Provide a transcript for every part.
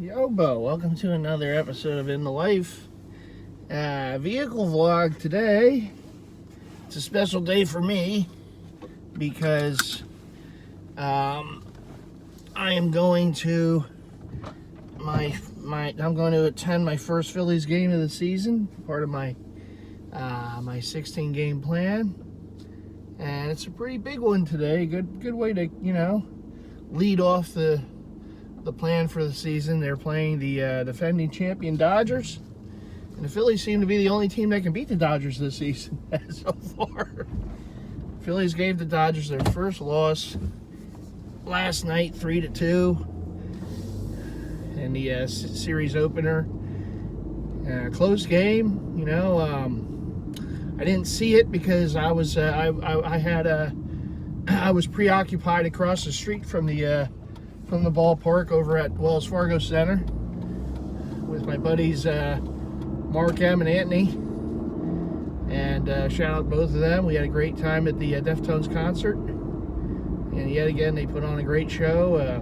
Yobo, welcome to another episode of In the Life. Vehicle vlog today. It's a special day for me because I am going to I'm going to attend my first Phillies game of the season, part of my my 16 game plan, and it's a pretty big one today. Good way to lead off the plan for the season. They're playing the defending champion Dodgers, and the Phillies seem to be the only team that can beat the Dodgers this season so far. Phillies gave the Dodgers their first loss last night, 3-2, in the series opener. Close game, I didn't see it because I was I was preoccupied across the street from the ballpark over at Wells Fargo Center with my buddies Mark M and Anthony, and shout out both of them. We had a great time at the Deftones concert, and yet again they put on a great show.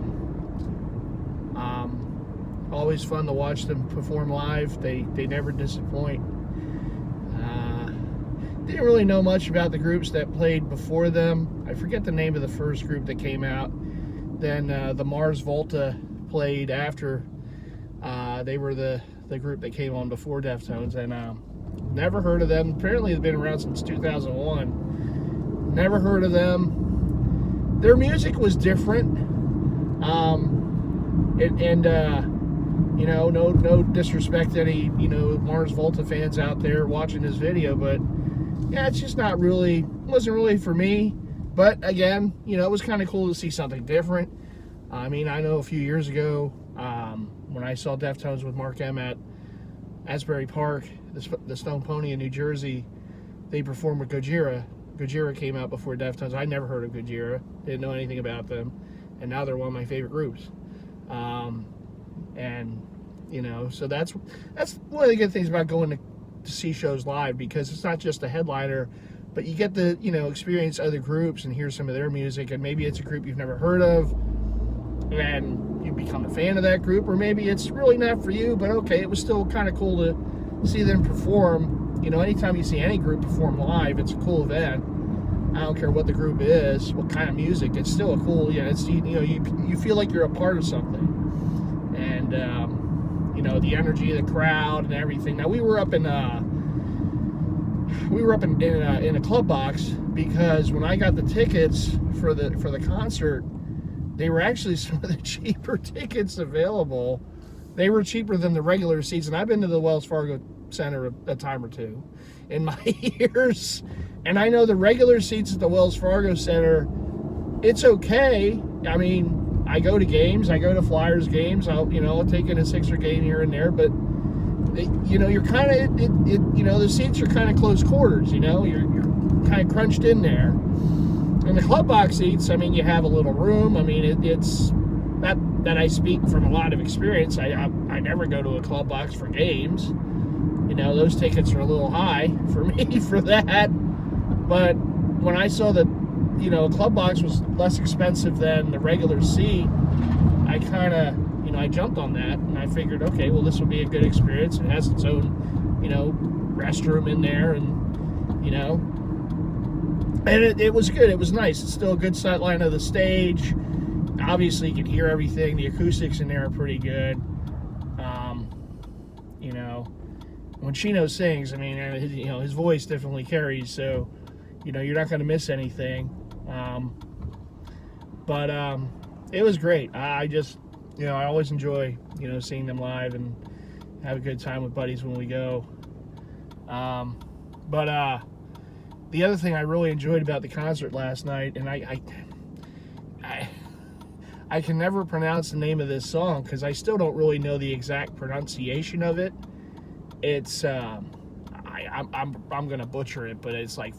Always fun to watch them perform live. They never disappoint. Didn't really know much about the groups that played before them. I forget the name of the first group that came out. Then the Mars Volta played after. They were the group that came on before Deftones, and never heard of them. Apparently they've been around since 2001. Never heard of them. Their music was different. No disrespect to any Mars Volta fans out there watching this video, but yeah, it's just wasn't really for me. But again, it was kind of cool to see something different. I mean, I know a few years ago when I saw Deftones with Mark M at Asbury Park, the Stone Pony in New Jersey, they performed with Gojira. Gojira came out before Deftones. I never heard of Gojira, didn't know anything about them, and now they're one of my favorite groups. So that's one of the good things about going to see shows live, because it's not just a headliner, but you get to experience other groups and hear some of their music, and maybe it's a group you've never heard of and you become a fan of that group, or maybe it's really not for you, but okay, it was still kind of cool to see them perform. Anytime you see any group perform live, it's a cool event. I don't care what the group is, what kind of music, it's still a cool, it's you feel like you're a part of something. And the energy of the crowd and everything. Now we were up in a club box, because when I got the tickets for the concert, they were actually some of the cheaper tickets available. They were cheaper than the regular seats, and I've been to the Wells Fargo Center a time or two in my years, and I know the regular seats at the Wells Fargo Center, it's okay. I mean, I go to games, I go to Flyers games, I'll take in a Sixer game here and there, but you're kind of the seats are kind of close quarters. You're kind of crunched in there. And the club box seats, I mean, you have a little room. I mean, it's that I speak from a lot of experience. I never go to a club box for games. Those tickets are a little high for me for that. But when I saw that a club box was less expensive than the regular seat, I kind of I jumped on that, and I figured, okay, well, this will be a good experience. It has its own restroom in there, and and it was good. It was nice. It's still a good sight line of the stage. Obviously you can hear everything. The acoustics in there are pretty good. When Chino sings, I mean, his voice definitely carries, so you're not going to miss anything. But it was great. I just, I always enjoy, seeing them live and have a good time with buddies when we go. But the other thing I really enjoyed about the concert last night, and I can never pronounce the name of this song because I still don't really know the exact pronunciation of it. It's I'm gonna butcher it, but it's like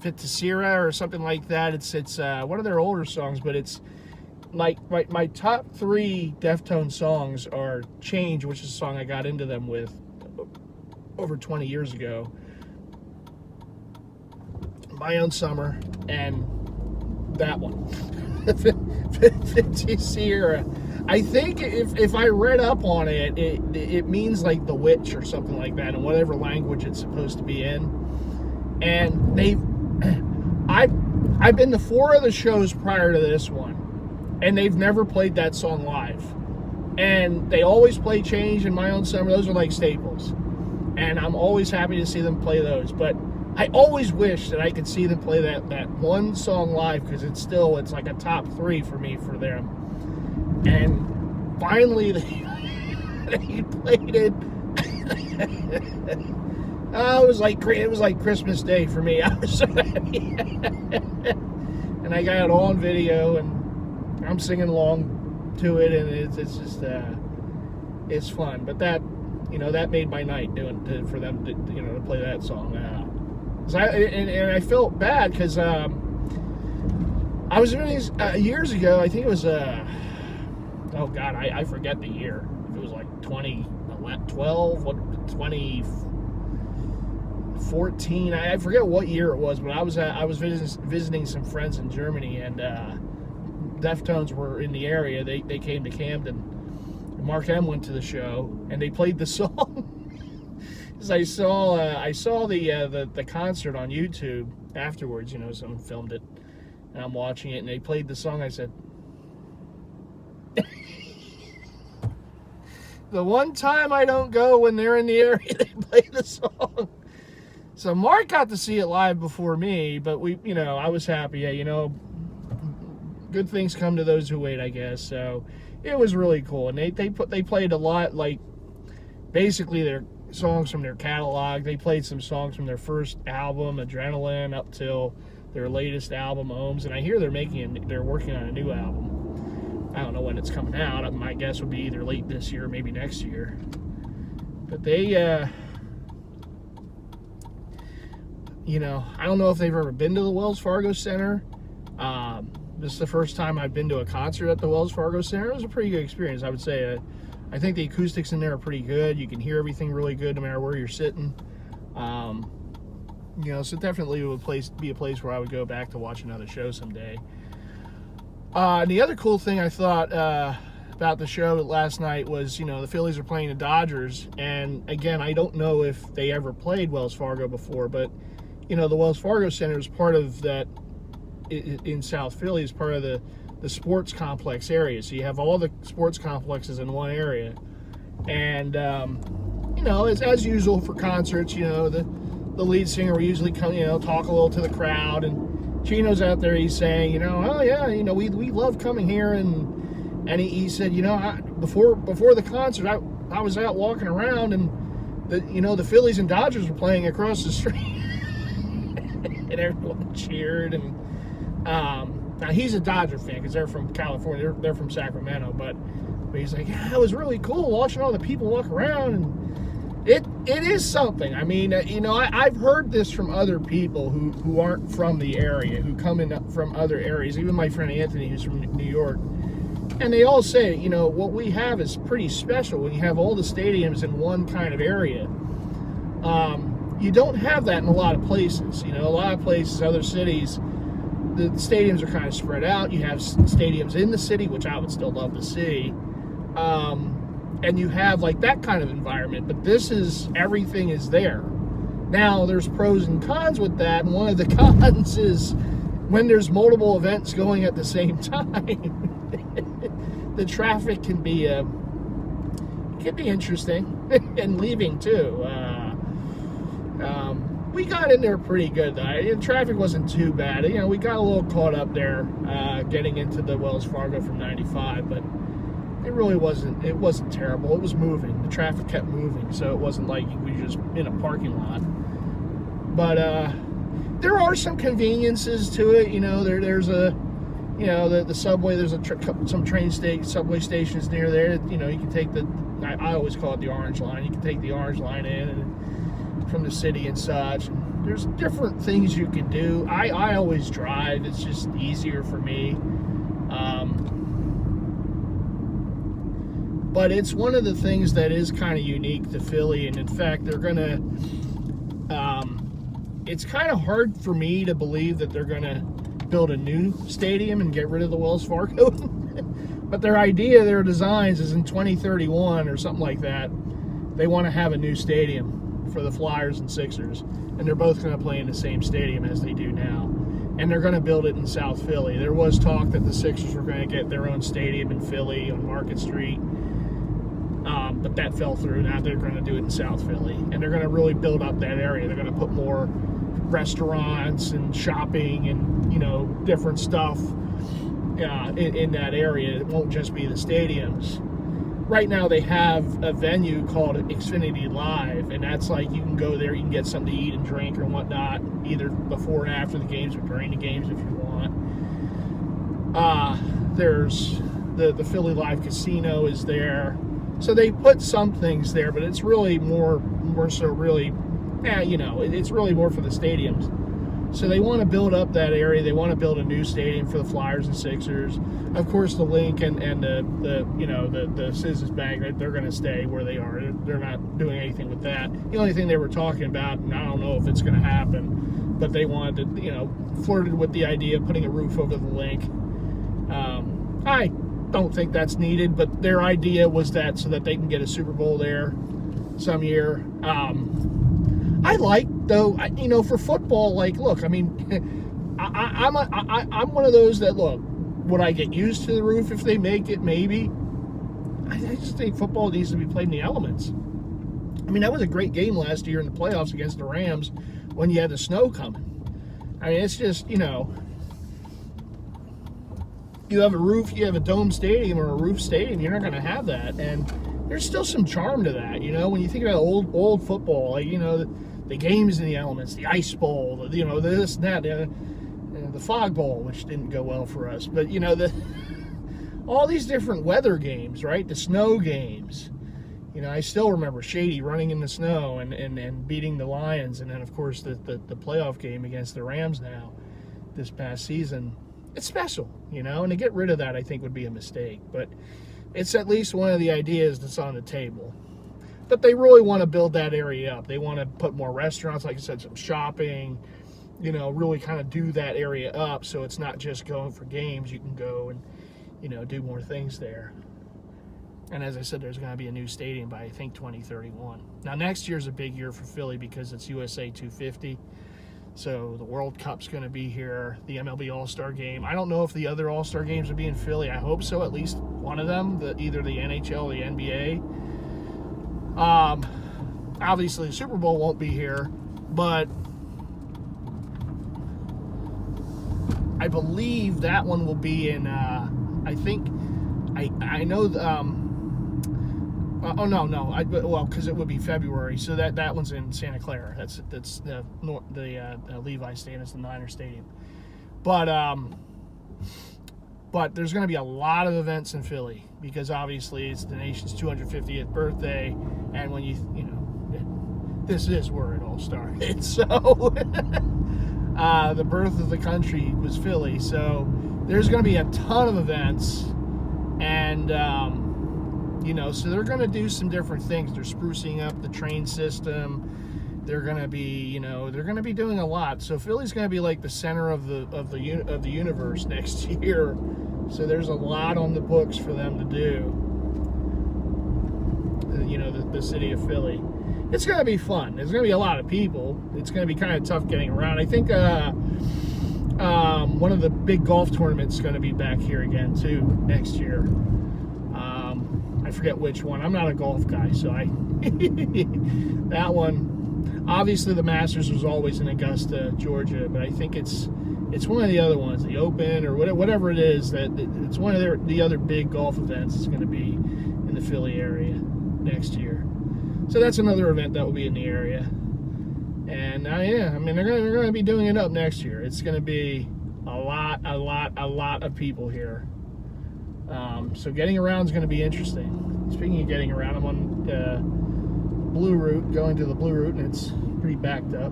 Fitasira or something like that. It's one of their older songs, but it's like my top 3 Deftones songs are Change, which is a song I got into them with over 20 years ago, My Own Summer, and that one. Fitasira. I think if I read up on it, it means like the witch or something like that, in whatever language it's supposed to be in. And I've been to 4 of the shows prior to this one, and they've never played that song live. And they always play Change and My Own Summer. Those are like staples. And I'm always happy to see them play those. But I always wish that I could see them play that one song live, because it's like a top 3 for me for them. And finally they played it. It was like Christmas Day for me. I was so happy. And I got it all on video, and I'm singing along to it, and it's just it's fun. But that made my night for them to play that song. And I felt bad because I was doing these years ago. I think it was oh God, I forget the year. If it was like 2012, 2014. I forget what year it was, but I was visiting some friends in Germany, and Deftones were in the area. They came to Camden. Mark M went to the show, and they played the song. Because I saw the concert on YouTube afterwards. Someone filmed it, and I'm watching it, and they played the song. I said, the one time I don't go when they're in the area, they play the song. So Mark got to see it live before me, but I was happy. Good things come to those who wait, I guess. So it was really cool, and they played a lot, like basically their songs from their catalog. They played some songs from their first album, Adrenaline, up till their latest album, Ohms. And I hear they're working on a new album. I don't know when it's coming out. My guess would be either late this year or maybe next year. But they, I don't know if they've ever been to the Wells Fargo Center. This is the first time I've been to a concert at the Wells Fargo Center. It was a pretty good experience, I would say. I think the acoustics in there are pretty good. You can hear everything really good no matter where you're sitting. So definitely it would be a place where I would go back to watch another show someday. And the other cool thing I thought about the show last night was, the Phillies are playing the Dodgers. And again, I don't know if they ever played Wells Fargo before, but, the Wells Fargo Center is part of that, in South Philly, is part of the sports complex area. So you have all the sports complexes in one area. And, as usual for concerts, the lead singer will usually come, talk a little to the crowd. And Chino's out there, he's saying, oh yeah, we love coming here. And he said, before the concert, I was out walking around, and the Phillies and Dodgers were playing across the street. And everyone cheered. And now he's a Dodger fan because they're from California. They're from Sacramento, but he's like, yeah, it was really cool watching all the people walk around, and it is something. I mean, I've heard this from other people who aren't from the area, who come in from other areas. Even my friend Anthony, who's from New York, and they all say, what we have is pretty special when you have all the stadiums in one kind of area. You don't have that in a lot of places. A lot of places, other cities, the stadiums are kind of spread out. You have stadiums in the city, which I would still love to see. And you have like that kind of environment, but everything is there. Now, there's pros and cons with that, and one of the cons is when there's multiple events going at the same time, the traffic can be interesting, and leaving too. We got in there pretty good, though. Traffic wasn't too bad. We got a little caught up there getting into the Wells Fargo from 95, but it really wasn't. It wasn't terrible. It was moving. The traffic kept moving, so it wasn't like we were just in a parking lot. But there are some conveniences to it. There's a, the subway. There's some subway stations near there. You can take I always call it the Orange Line. You can take the Orange Line in from the city and such. And there's different things you can do. I always drive. It's just easier for me. But it's one of the things that is kind of unique to Philly, and in fact, they're gonna. It's kind of hard for me to believe that they're gonna build a new stadium and get rid of the Wells Fargo. But their idea, their designs is in 2031 or something like that. They want to have a new stadium for the Flyers and Sixers, and they're both going to play in the same stadium as they do now. And they're going to build it in South Philly. There was talk that the Sixers were going to get their own stadium in Philly on Market Street, but that fell through. Now they're going to do it in South Philly, and they're going to really build up that area. They're going to put more restaurants and shopping and, you know, different stuff in that area. It won't just be the stadiums. Right now they have a venue called Xfinity Live, and that's like you can go there, you can get something to eat and drink or whatnot, either before and after the games or during the games if you want. There's the Philly Live Casino is there. So they put some things there, but it's really more so really, you know, it's really more for the stadiums. So they want to build up that area. They want to build a new stadium for the Flyers and Sixers. Of course, the Link and the Citizens Bank, they're going to stay where they are. They're not doing anything with that. The only thing they were talking about, and I don't know if it's going to happen, but they wanted to, you know, flirted with the idea of putting a roof over the Link. I don't think that's needed, but their idea was that so that they can get a Super Bowl there some year. I like, though, you know, for football, like, look, I mean, I'm one of those that, look, would I get used to the roof if they make it? Maybe. I just think football needs to be played in the elements. I mean, that was a great game last year in the playoffs against the Rams when you had the snow coming. I mean, it's just, you know, you have a roof, you have a dome stadium or a roof stadium, you're not going to have that. And there's still some charm to that, you know, when you think about old football, like, you know, the games in the elements, the ice bowl, you know, this and that, the fog bowl, which didn't go well for us, but, you know, all these different weather games, right? The snow games. You know, I still remember Shady running in the snow and beating the Lions, and then, of course, the playoff game against the Rams now this past season. It's special, you know, and to get rid of that, I think, would be a mistake, but it's at least one of the ideas that's on the table. But they really want to build that area up. They want to put more restaurants, like I said, some shopping, you know, really kind of do that area up so it's not just going for games. You can go and, you know, do more things there. And as I said, there's going to be a new stadium by, I think, 2031. Now, next year's a big year for Philly because it's USA 250. So the World Cup's going to be here, the MLB All-Star Game. I don't know if the other All-Star Games will be in Philly. I hope so, at least one of them, either the NHL or the NBA. Obviously, the Super Bowl won't be here, but I believe that one will be in, I think, I know, well, because it would be February, so that one's in Santa Clara. That's the Levi Stadium, it's the Niner Stadium. But there's going to be a lot of events in Philly because obviously it's the nation's 250th birthday, and when you know, this is where it all started. So the birth of the country was Philly. So there's going to be a ton of events, and you know, so they're going to do some different things. They're sprucing up the train system. They're going to be, you know, they're going to be doing a lot. So Philly's going to be like the center of the universe next year. So there's a lot on the books for them to do. You know, the city of Philly. It's going to be fun. There's going to be a lot of people. It's going to be kind of tough getting around. I think one of the big golf tournaments is going to be back here again too next year. I forget which one. I'm not a golf guy, so that one. Obviously, the Masters was always in Augusta, Georgia, but I think it's one of the other ones, the Open or whatever it is. That it's one of the other big golf events that's going to be in the Philly area next year. So that's another event that will be in the area. And yeah, I mean they're going to be doing it up next year. It's going to be a lot of people here. So getting around is going to be interesting. Speaking of getting around, I'm on the Blue Route, going to the Blue Route, and it's pretty backed up,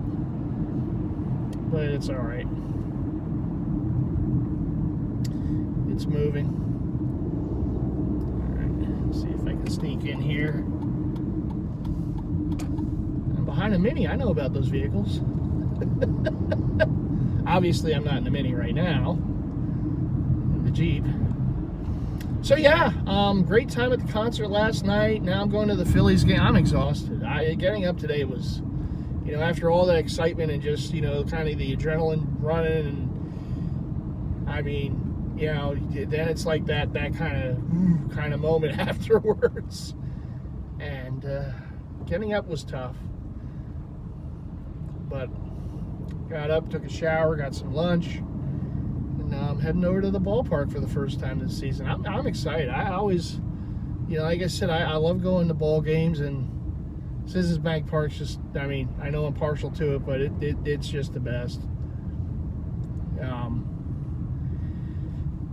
but it's all right. It's moving. All right, let's see if I can sneak in here. I'm behind a Mini. I know about those vehicles. Obviously, I'm not in the Mini right now. In the Jeep. So yeah, great time at the concert last night. Now I'm going to the Phillies game. I'm exhausted. Getting up today was, after all that excitement and just, kind of the adrenaline running, and I mean, then it's like that kind of moment afterwards. And getting up was tough. But got up, took a shower, got some lunch, and now I'm heading over to the ballpark for the first time this season. I'm excited. I always, like I said, I love going to ball games, and Citizens Bank Park's just, I know I'm partial to it, but it's just the best.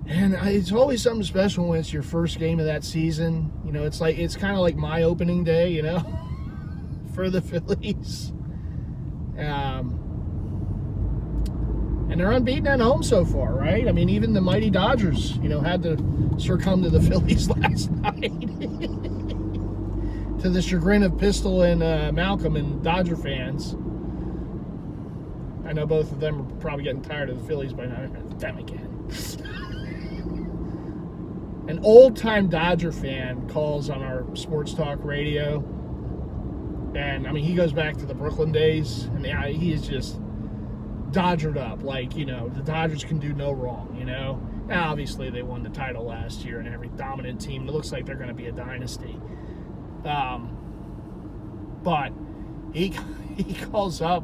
And it's always something special when it's your first game of that season. It's kind of like my opening day, for the Phillies. And they're unbeaten at home so far, right? Even the mighty Dodgers, had to succumb to the Phillies last night. To the chagrin of Pistol and Malcolm and Dodger fans. I know both of them are probably getting tired of the Phillies by now. Them again. An old-time Dodger fan calls on our sports talk radio. And, he goes back to the Brooklyn days. And he is just Dodgered up. Like, the Dodgers can do no wrong, Now, obviously, they won the title last year and every dominant team. It looks like they're going to be a dynasty. But he calls up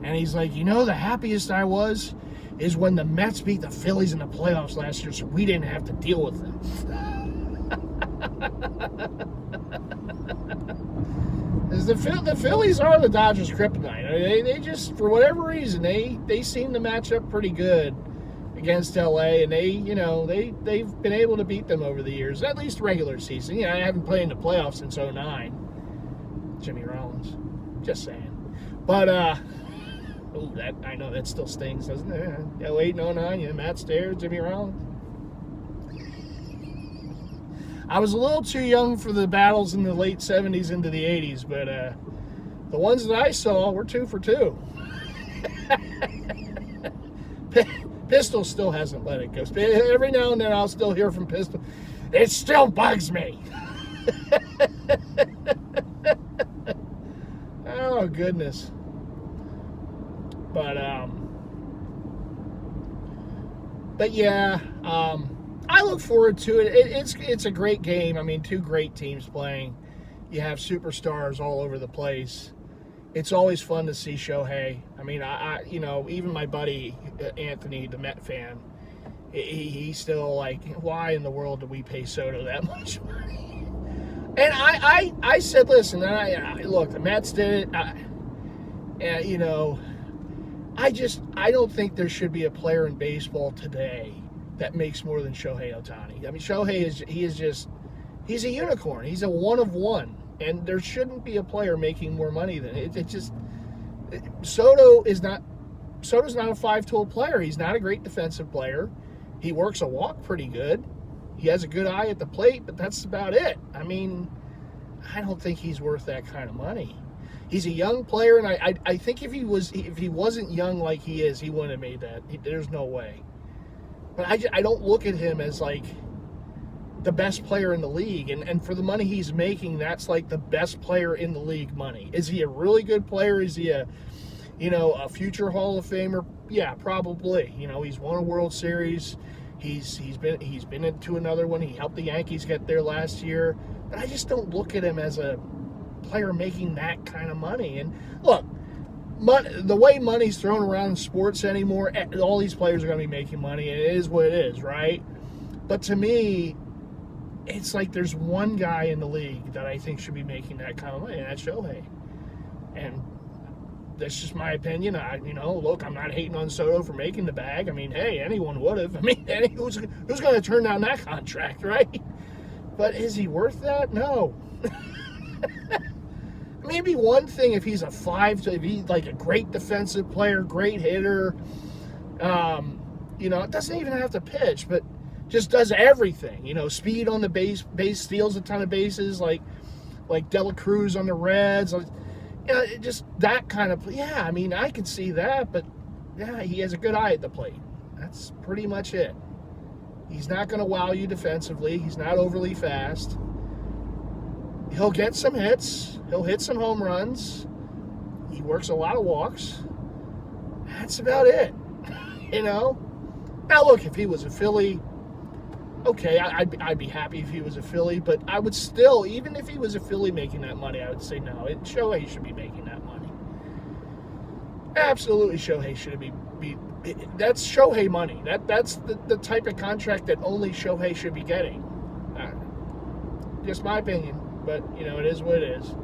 and he's like, the happiest I was is when the Mets beat the Phillies in the playoffs last year, so we didn't have to deal with them. The Phillies are the Dodgers' kryptonite. They just, for whatever reason, they seem to match up pretty good against LA, and they've been able to beat them over the years, at least regular season. I haven't played in the playoffs since 2009. Jimmy Rollins, just saying. But that, I know that still stings, doesn't it? 08 and 09, Matt Stairs, Jimmy Rollins. I was a little too young for the battles in the late 70s into the 80s, but the ones that I saw were 2 for 2. Pistol still hasn't let it go. Every now and then I'll still hear from Pistol. It still bugs me. Oh, goodness. But yeah, I look forward to it. It's a great game. 2 great teams playing. You have superstars all over the place. It's always fun to see Shohei. Even my buddy Anthony, the Met fan, he's still like, why in the world do we pay Soto that much money? And I said, listen, look, the Mets did it. I don't think there should be a player in baseball today that makes more than Shohei Ohtani. Shohei he's a unicorn. He's a one of one. And there shouldn't be a player making more money than it. Soto's not a 5-tool player. He's not a great defensive player. He works a walk pretty good. He has a good eye at the plate, but that's about it. I don't think he's worth that kind of money. He's a young player, and I think if he wasn't young like he is, he wouldn't have made that. There's no way. But I don't look at him as like the best player in the league, and for the money he's making, that's like the best player in the league money. Is he a really good player? Is he a future Hall of Famer? Yeah, probably. He's won a World Series. He's been into another one. He helped the Yankees get there last year. But I just don't look at him as a player making that kind of money. And look, the way money's thrown around in sports anymore, all these players are going to be making money. It is what it is, right? But to me, it's like there's one guy in the league that I think should be making that kind of money, and that's Shohei. And that's just my opinion. Look, I'm not hating on Soto for making the bag. Hey, anyone would have. Who's going to turn down that contract, right? But is he worth that? No. Maybe one thing if he's if he's like a great defensive player, great hitter, it doesn't even have to pitch, but just does everything. Speed on the base, steals a ton of bases, like Dela Cruz on the Reds. Just that kind of, yeah, I could see that, but yeah, he has a good eye at the plate. That's pretty much it. He's not going to wow you defensively. He's not overly fast. He'll get some hits. He'll hit some home runs. He works a lot of walks. That's about it. Now, look, if he was a Philly, okay, I'd be happy if he was a Philly, but I would still, even if he was a Philly making that money, I would say no. Shohei should be making that money. Absolutely, Shohei should be. That's Shohei money. That's the type of contract that only Shohei should be getting. Just my opinion, but it is what it is.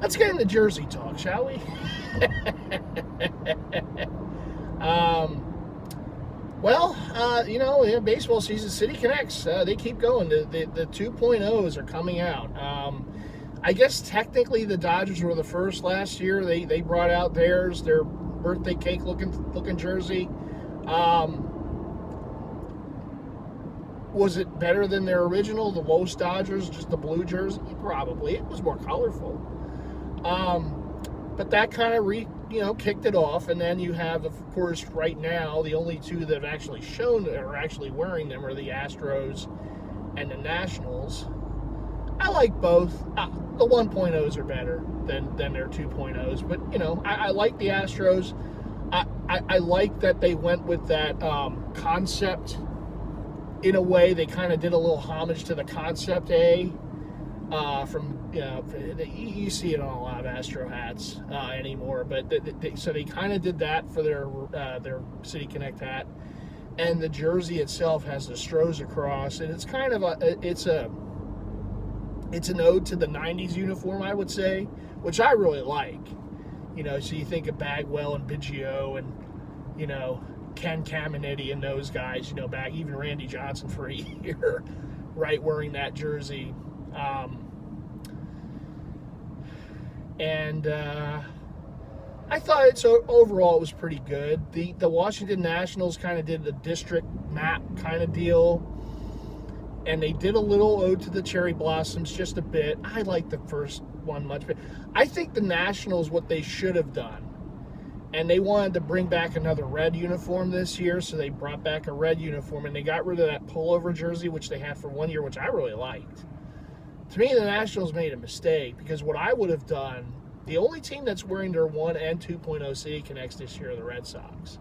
Let's get into Jersey talk, shall we? Baseball season, City Connects, they keep going. The 2.0s are coming out. I guess technically the Dodgers were the first last year. They brought out their birthday cake looking jersey. Was it better than their original, the Los Dodgers, just the blue jersey? Probably. It was more colorful. But that kind of kicked it off, and then you have, of course, right now, the only two that have actually shown that are actually wearing them are the Astros and the Nationals. I like both. The 1.0s are better than their 2.0s, but, I like the Astros. I like that they went with that concept. In a way, they kind of did a little homage to the Concept A. You see it on a lot of Astro hats anymore, but so they kind of did that for their City Connect hat, and the jersey itself has the Stros across, and it's kind of it's an ode to the '90s uniform, I would say, which I really like. So you think of Bagwell and Biggio and Ken Caminiti and those guys, back even Randy Johnson for a year, right, wearing that jersey. I thought overall it was pretty good. The Washington Nationals kind of did the district map kind of deal, and they did a little ode to the cherry blossoms, just a bit. I like the first one much better. I think the Nationals, what they should have done, and they wanted to bring back another red uniform this year, so they brought back a red uniform, and they got rid of that pullover jersey, which they had for 1 year, which I really liked. To me, the Nationals made a mistake, because what I would have done, the only team that's wearing their 1 and 2.0 City Connects this year are the Red Sox.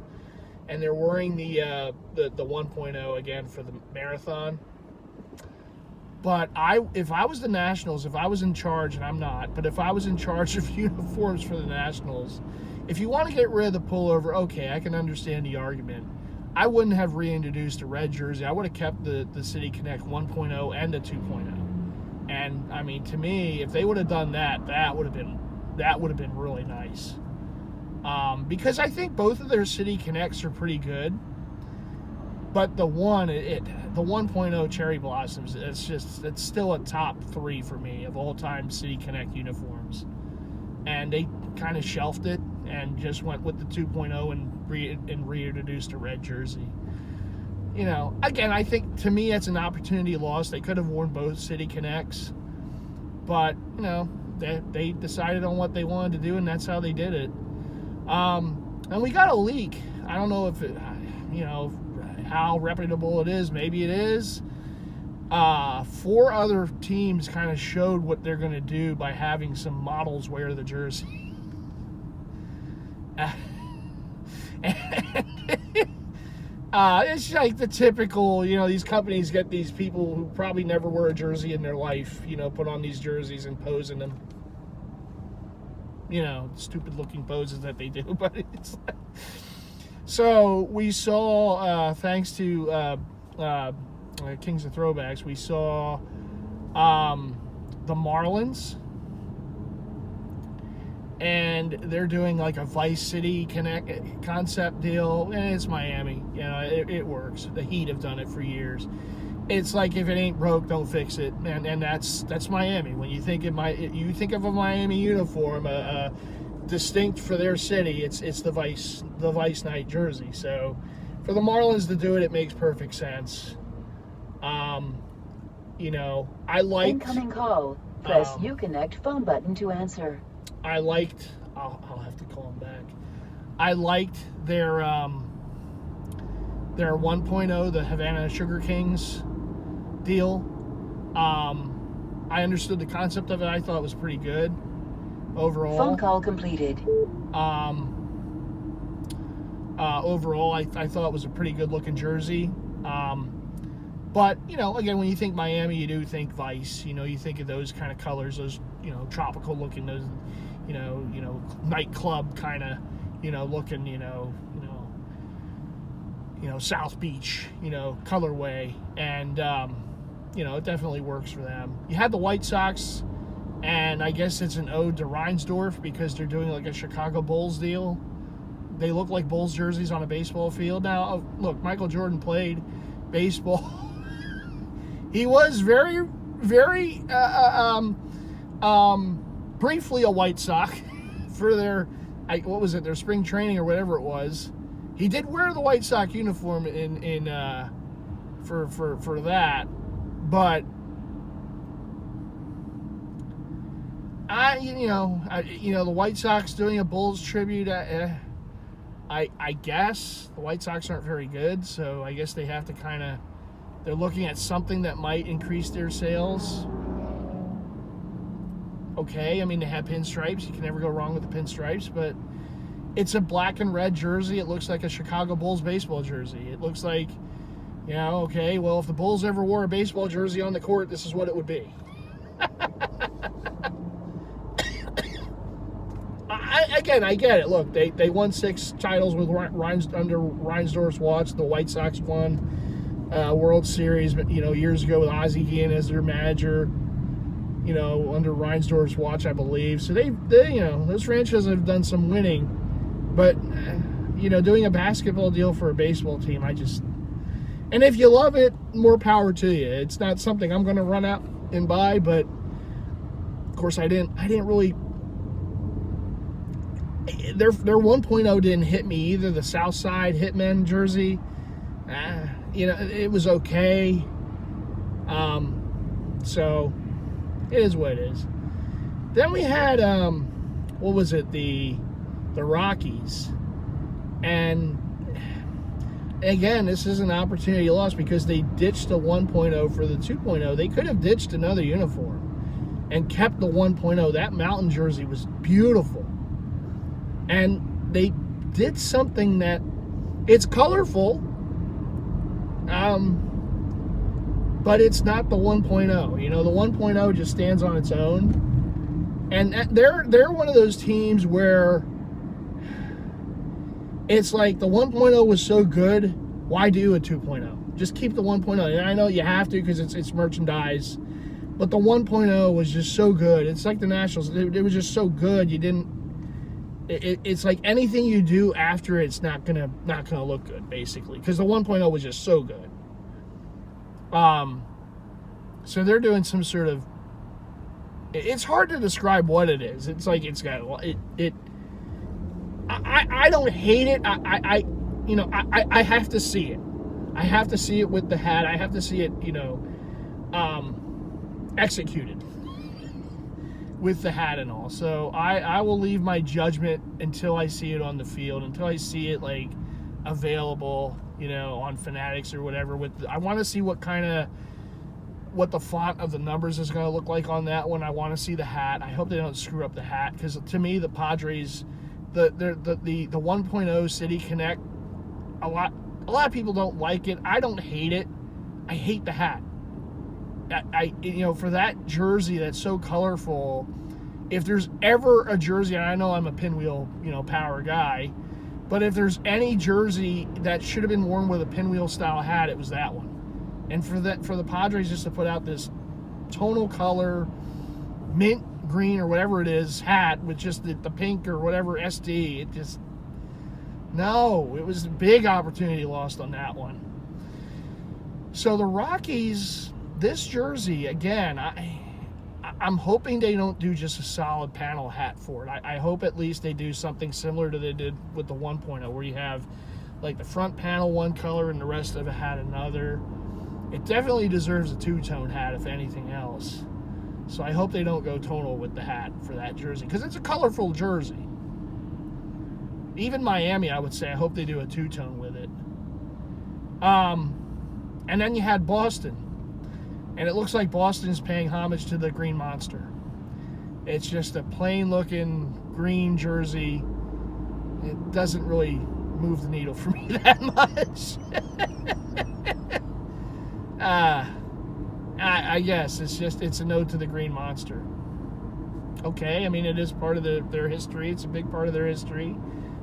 And they're wearing the 1.0 again for the marathon. But if I was the Nationals, if I was in charge, and I'm not, but if I was in charge of uniforms for the Nationals, if you want to get rid of the pullover, okay, I can understand the argument. I wouldn't have reintroduced a red jersey. I would have kept the City Connect 1.0 and the 2.0. And I mean, to me, if they would have done that, that would have been really nice. Because I think both of their City Connects are pretty good. But the 1.0 Cherry Blossoms, it's still a top 3 for me of all time City Connect uniforms. And they kind of shelved it and just went with the 2.0 and reintroduced a red jersey. Again, I think to me it's an opportunity lost. They could have worn both City Connects, but they decided on what they wanted to do, and that's how they did it. And we got a leak. I don't know if it, how reputable it is. Maybe it is. 4 other teams kind of showed what they're going to do by having some models wear the jersey. It's like the typical, these companies get these people who probably never wear a jersey in their life, put on these jerseys and pose in them. Stupid looking poses that they do, but it's like... So we saw, thanks to Kings of Throwbacks, we saw the Marlins, and they're doing like a Vice City Connect concept deal, and it's Miami. It works. The Heat have done it for years. It's like, if it ain't broke, don't fix it, and that's Miami. When you think of a Miami uniform, distinct for their city, it's the Vice Night jersey. So for the Marlins to do it, it makes perfect sense. I like incoming call. Press Uconnect phone button to answer. I liked, I'll have to call them back. I liked their 1.0, the Havana Sugar Kings deal. I understood the concept of it. I thought it was pretty good overall. Phone call completed. Overall, I thought it was a pretty good looking jersey. But, you know, again, when you think Miami, you do think Vice. You know, you think of those kind of colors, those, you know, tropical looking, those, you know, nightclub kind of, you know, looking, you know, South Beach, you know, colorway. And, you know, it definitely works for them. You had the White Sox, and I guess it's an ode to Reinsdorf because they're doing like a Chicago Bulls deal. They look like Bulls jerseys on a baseball field. Now, look, Michael Jordan played baseball. He was very, very briefly a White Sox for their, what was it, their spring training or whatever it was. He did wear the White Sox uniform for that, but the White Sox doing a Bulls tribute. I guess the White Sox aren't very good, so I guess they have to kind of. They're looking at something that might increase their sales. Okay, I mean, they have pinstripes. You can never go wrong with the pinstripes, but it's a black and red jersey. It looks like a Chicago Bulls baseball jersey. It looks like, you know, okay, well, if the Bulls ever wore a baseball jersey on the court, this is what it would be. I get it. Look, they won 6 titles with under Reinsdorf's watch. The White Sox won World Series, but, you know, years ago with Ozzie Guillen as their manager, you know, under Reinsdorf's watch, I believe. So they you know, those franchises have done some winning, but, you know, doing a basketball deal for a baseball team, and if you love it, more power to you. It's not something I'm going to run out and buy, but of course I didn't really. Their 1.0 didn't hit me either. The Southside Hitmen jersey, you know, it was okay. So it is what it is. Then we had what was it, the Rockies, and again, this is an opportunity lost because they ditched the 1.0 for the 2.0. They could have ditched another uniform and kept the 1.0. That mountain jersey was beautiful. And they did something that, it's colorful, but it's not the 1.0. You know, the 1.0 just stands on its own. And they're one of those teams where it's like the 1.0 was so good, why do a 2.0? Just keep the 1.0. And I know you have to because it's merchandise, but the 1.0 was just so good. It's like the Nationals. It was just so good. You didn't. It's like anything you do after it's not gonna look good, basically, because the 1.0 was just so good. So they're doing some sort of. It's hard to describe what it is. It's like it's got it. I don't hate it. I have to see it. I have to see it with the hat. I have to see it, you know, executed with the hat and all. So I will leave my judgment until I see it on the field, until I see it like available, you know, on Fanatics or whatever. I want to see what the font of the numbers is going to look like on that one. I want to see the hat. I hope they don't screw up the hat, because to me the Padres, the 1.0 City Connect, a lot of people don't like it. I don't hate it. I hate the hat. You know, for that jersey that's so colorful, if there's ever a jersey, and I know I'm a pinwheel, you know, power guy, but if there's any jersey that should have been worn with a pinwheel style hat, it was that one. And for the Padres just to put out this tonal color, mint green or whatever it is, hat with just the pink or whatever SD, it just, no, it was a big opportunity lost on that one. So the Rockies, this jersey, again, I'm hoping they don't do just a solid panel hat for it. I hope at least they do something similar to they did with the 1.0, where you have like the front panel one color and the rest of the hat another. It definitely deserves a two-tone hat, if anything else. So I hope they don't go tonal with the hat for that jersey, because it's a colorful jersey. Even Miami, I would say, I hope they do a two-tone with it. And then you had Boston. And it looks like Boston's paying homage to the Green Monster. It's just a plain-looking green jersey. It doesn't really move the needle for me that much. I guess it's a nod to the Green Monster. Okay, I mean, it is part of their history. It's a big part of their history.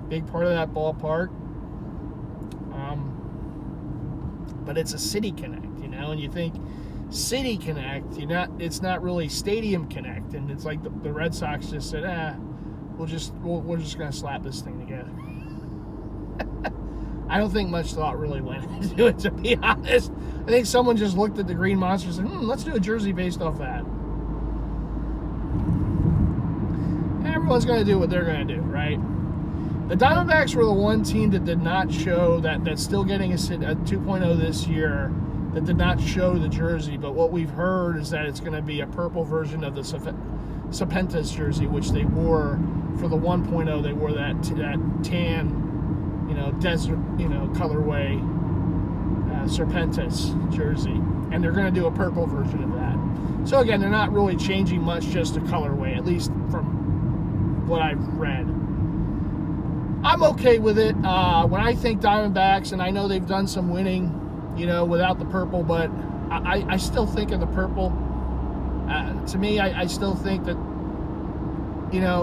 Big part of that ballpark. But it's a City Connect, you know, and you think City Connect, it's not really Stadium Connect, and it's like the Red Sox just said, we're just gonna slap this thing together. I don't think much thought really went into it, to be honest. I think someone just looked at the Green Monster and said, let's do a jersey based off that. Everyone's gonna do what they're gonna do, right? The Diamondbacks were the one team that did not show that's still getting a 2.0 this year, that did not show the jersey. But what we've heard is that it's going to be a purple version of the Serpentis jersey, which they wore for the 1.0. They wore that tan, desert, colorway Serpentis jersey, and they're going to do a purple version of that. So again, they're not really changing much, just a colorway, at least from what I've read. I'm okay with it. When I think Diamondbacks, and I know they've done some winning, without the purple, but I still think of the purple. To me, I still think that,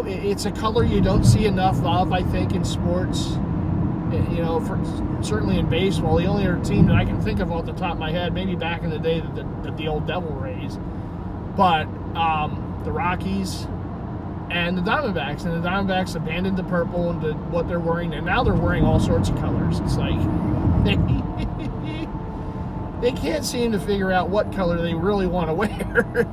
it's a color you don't see enough of, I think, in sports. Certainly in baseball. The only other team that I can think of off the top of my head, maybe back in the day, the old Devil Rays, but the Rockies and the Diamondbacks. And the Diamondbacks abandoned the purple and did what they're wearing, and now they're wearing all sorts of colors. It's like they can't seem to figure out what color they really want to wear.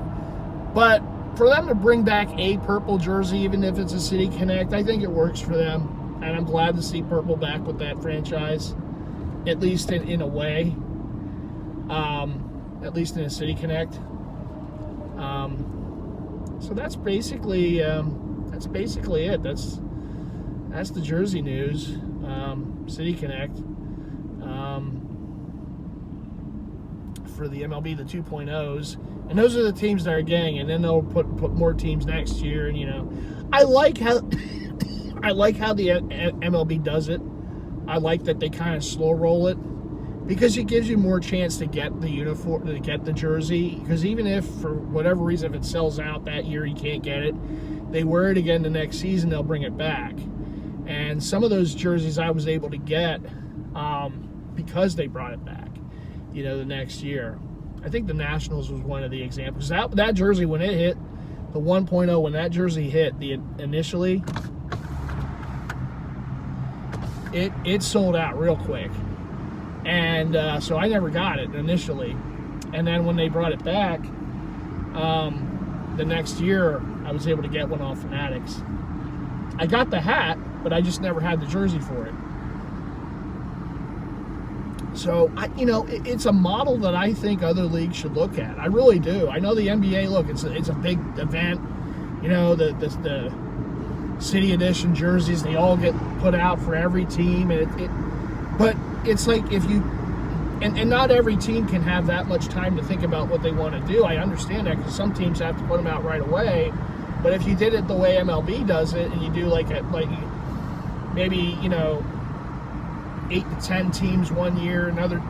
But for them to bring back a purple jersey, even if it's a City Connect, I think it works for them. And I'm glad to see purple back with that franchise, at least in a way, at least in a City Connect. So that's basically it. That's the jersey news. City Connect for the MLB, the 2.0s, and those are the teams that are getting, and then they'll put more teams next year. And I like how the MLB does it. I like that they kind of slow roll it, because it gives you more chance to get the uniform, to get the jersey. Because even if, for whatever reason, if it sells out that year, you can't get it, they wear it again the next season, they'll bring it back. And some of those jerseys I was able to get because they brought it back, the next year. I think the Nationals was one of the examples. That jersey, when it hit, the 1.0, when that jersey hit initially, it sold out real quick. And so I never got it initially. And then when they brought it back, the next year, I was able to get one off Fanatics. I got the hat, but I just never had the jersey for it. So, it's a model that I think other leagues should look at. I really do. I know the NBA, look, it's a big event. The City Edition jerseys, they all get put out for every team. But it's like if you, and not every team can have that much time to think about what they want to do. I understand that, because some teams have to put them out right away. But if you did it the way MLB does it, and you do maybe 8 to 10 teams one year, another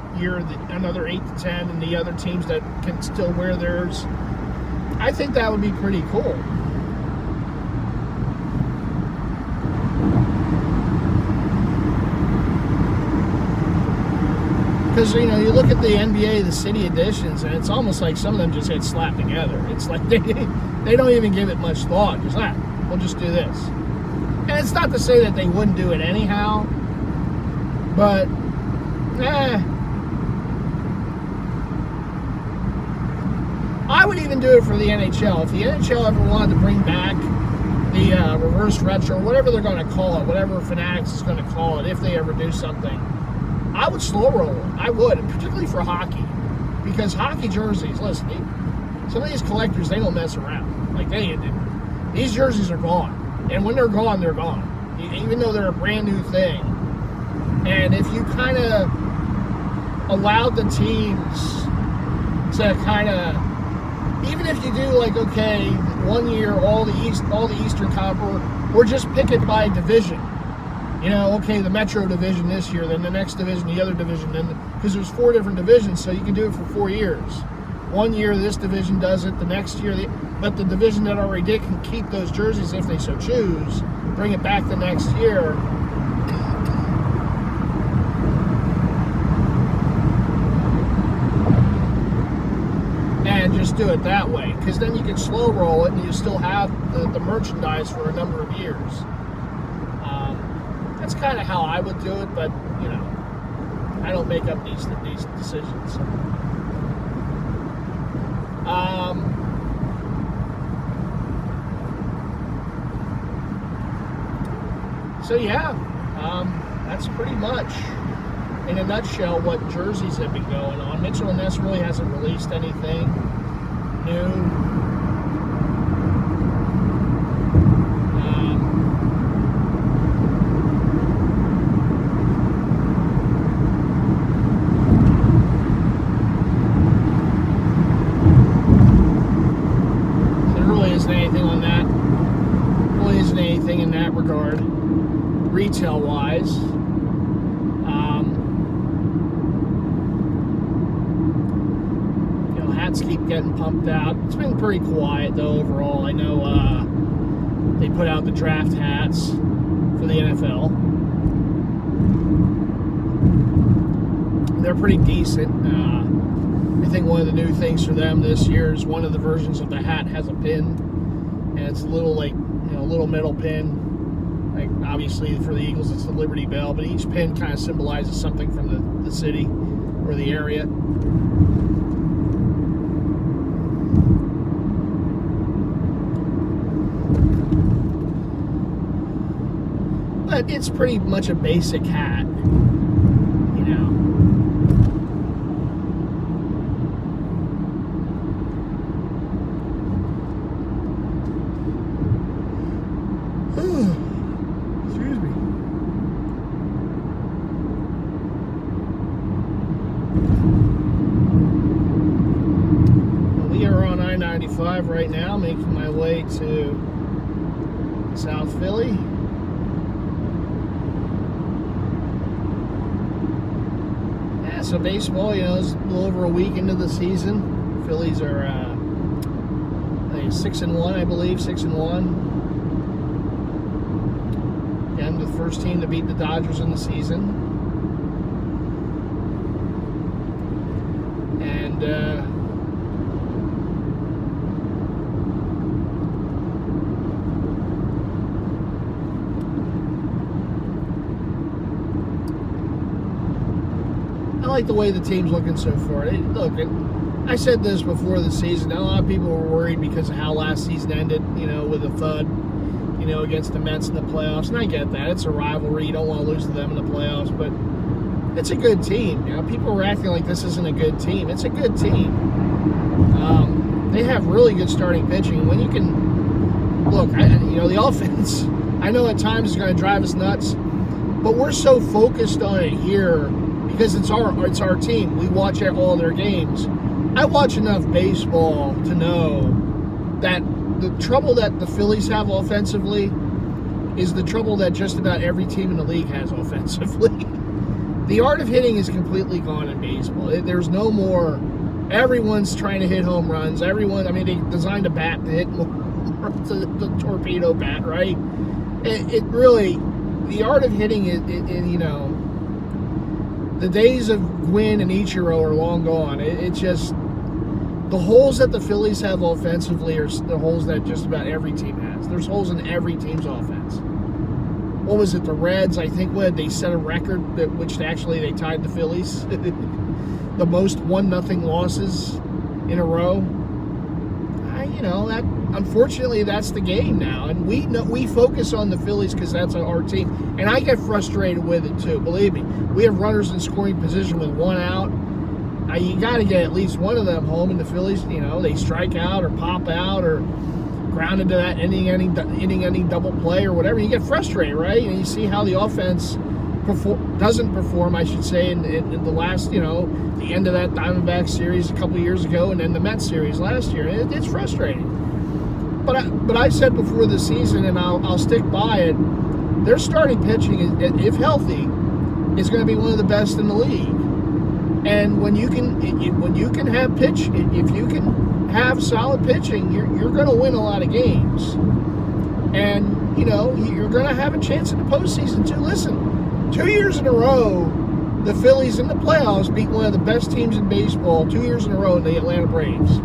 8 to 10, and the other teams that can still wear theirs, I think that would be pretty cool. Because, you look at the NBA, the City Editions, and it's almost like some of them just get slapped together. It's like they don't even give it much thought. Just, we'll just do this. And it's not to say that they wouldn't do it anyhow, but, I would even do it for the NHL. If the NHL ever wanted to bring back the reverse retro, whatever they're going to call it, whatever Fanatics is going to call it, if they ever do something, I would slow roll it. I would, particularly for hockey. Because hockey jerseys, listen, some of these collectors, they don't mess around. Like, these jerseys are gone. And when they're gone, they're gone. Even though they're a brand new thing. And if you kind of allowed the teams to kind of, even if you do like, okay, 1 year all the Eastern Conference, or just pick it by division. You know, okay, the Metro division this year, then the next division, the other division, then because there's 4 different divisions, so you can do it for 4 years. 1 year this division does it, the next year, but the division that already did can keep those jerseys if they so choose, bring it back the next year. And just do it that way, because then you can slow roll it and you still have the merchandise for a number of years. That's kind of how I would do it, but you know, I don't make up these decisions. So yeah, that's pretty much in a nutshell what jerseys have been going on. Mitchell & Ness really hasn't released anything new. In that regard, retail wise. You know, hats keep getting pumped out. It's been pretty quiet though overall. I know they put out the draft hats for the NFL. They're pretty decent. I think one of the new things for them this year is one of the versions of the hat has a pin, and it's a little like, you know, a little metal pin. Like obviously for the Eagles it's the Liberty Bell, but each pin kind of symbolizes something from the city or the area. But it's pretty much a basic hat, you know. Excuse me. Well, we are on I-95 right now, making my way to South Philly. Yeah, so baseball, you know, is a little over a week into the season. Phillies are 6-1, I believe, 6-1. The first team to beat the Dodgers in the season. And I like the way the team's looking so far. Look, I said this before the season. A lot of people were worried because of how last season ended, you know, with a thud, you know, against the Mets in the playoffs, and I get that. It's a rivalry. You don't want to lose to them in the playoffs, but it's a good team. You know, people were acting like this isn't a good team. It's a good team. They have really good starting pitching. When you can look, you know, the offense, I know at times is going to drive us nuts, but we're so focused on it here because it's our team. We watch all their games. I watch enough baseball to know that the trouble that the Phillies have offensively is the trouble that just about every team in the league has offensively. The art of hitting is completely gone in baseball. There's no more. Everyone's trying to hit home runs. Everyone, I mean, they designed a bat to hit more, the torpedo bat, right? It really, the art of hitting, you know, the days of Gwynn and Ichiro are long gone. It just, the holes that the Phillies have offensively are the holes that just about every team has. There's holes in every team's offense. What was it, the Reds, I think, they set a record which actually they tied the Phillies. The most 1-0 losses in a row. You know, that unfortunately that's the game now, and we focus on the Phillies because that's our team, and I get frustrated with it too. Believe me, we have runners in scoring position with 1 out. You got to get at least one of them home, and the Phillies, they strike out or pop out or ground into that inning double play or whatever. You get frustrated, right? And you see how the offense doesn't perform, I should say, in the last, the end of that Diamondback series a couple years ago, and then the Mets series last year. It's frustrating. But I said before the season, and I'll stick by it, their starting pitching, if healthy, is going to be one of the best in the league. And when you can have pitch, if you can have solid pitching, you're going to win a lot of games. And you're going to have a chance in the postseason too. Listen, 2 years in a row, the Phillies in the playoffs beat one of the best teams in baseball 2 years in a row in the Atlanta Braves.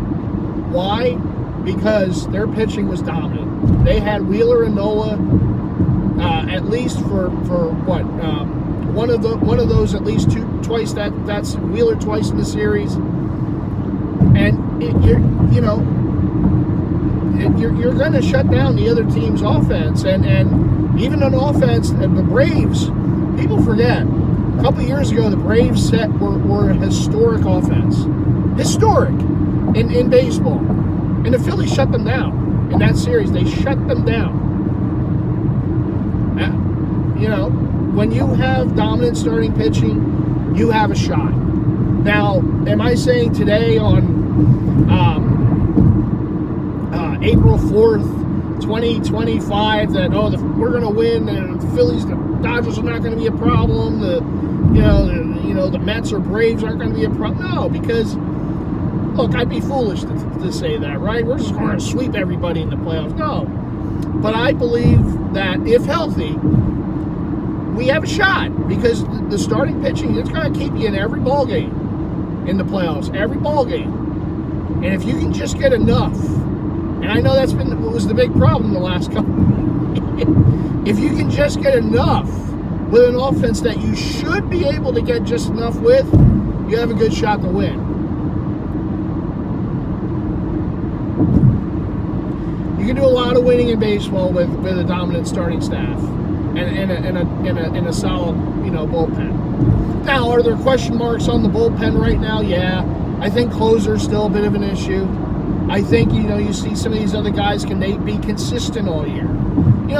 Why? Because their pitching was dominant. They had Wheeler and Nola at least for what one of those at least twice. That's Wheeler twice in the series, and you're going to shut down the other team's offense, and even on offense, the Braves. People forget. A couple years ago, the Braves were a historic offense, historic in baseball. And the Phillies shut them down in that series. They shut them down. When you have dominant starting pitching, you have a shot. Now, am I saying today on April 4th, 2025, that we're going to win, and the Phillies, the Dodgers are not going to be a problem. The Mets or Braves aren't going to be a problem. No, because. Look, I'd be foolish to say that, right? We're just going to sweep everybody in the playoffs. No. But I believe that if healthy, we have a shot, because the starting pitching is going to keep you in every ball game in the playoffs, every ball game. And if you can just get enough, and I know was the big problem the last couple. If you can just get enough with an offense that you should be able to get just enough with, you have a good shot to win. You can do a lot of winning in baseball with a dominant starting staff and a solid, bullpen. Now, are there question marks on the bullpen right now? Yeah. I think closer's still a bit of an issue. I think, you see some of these other guys, can they be consistent all year?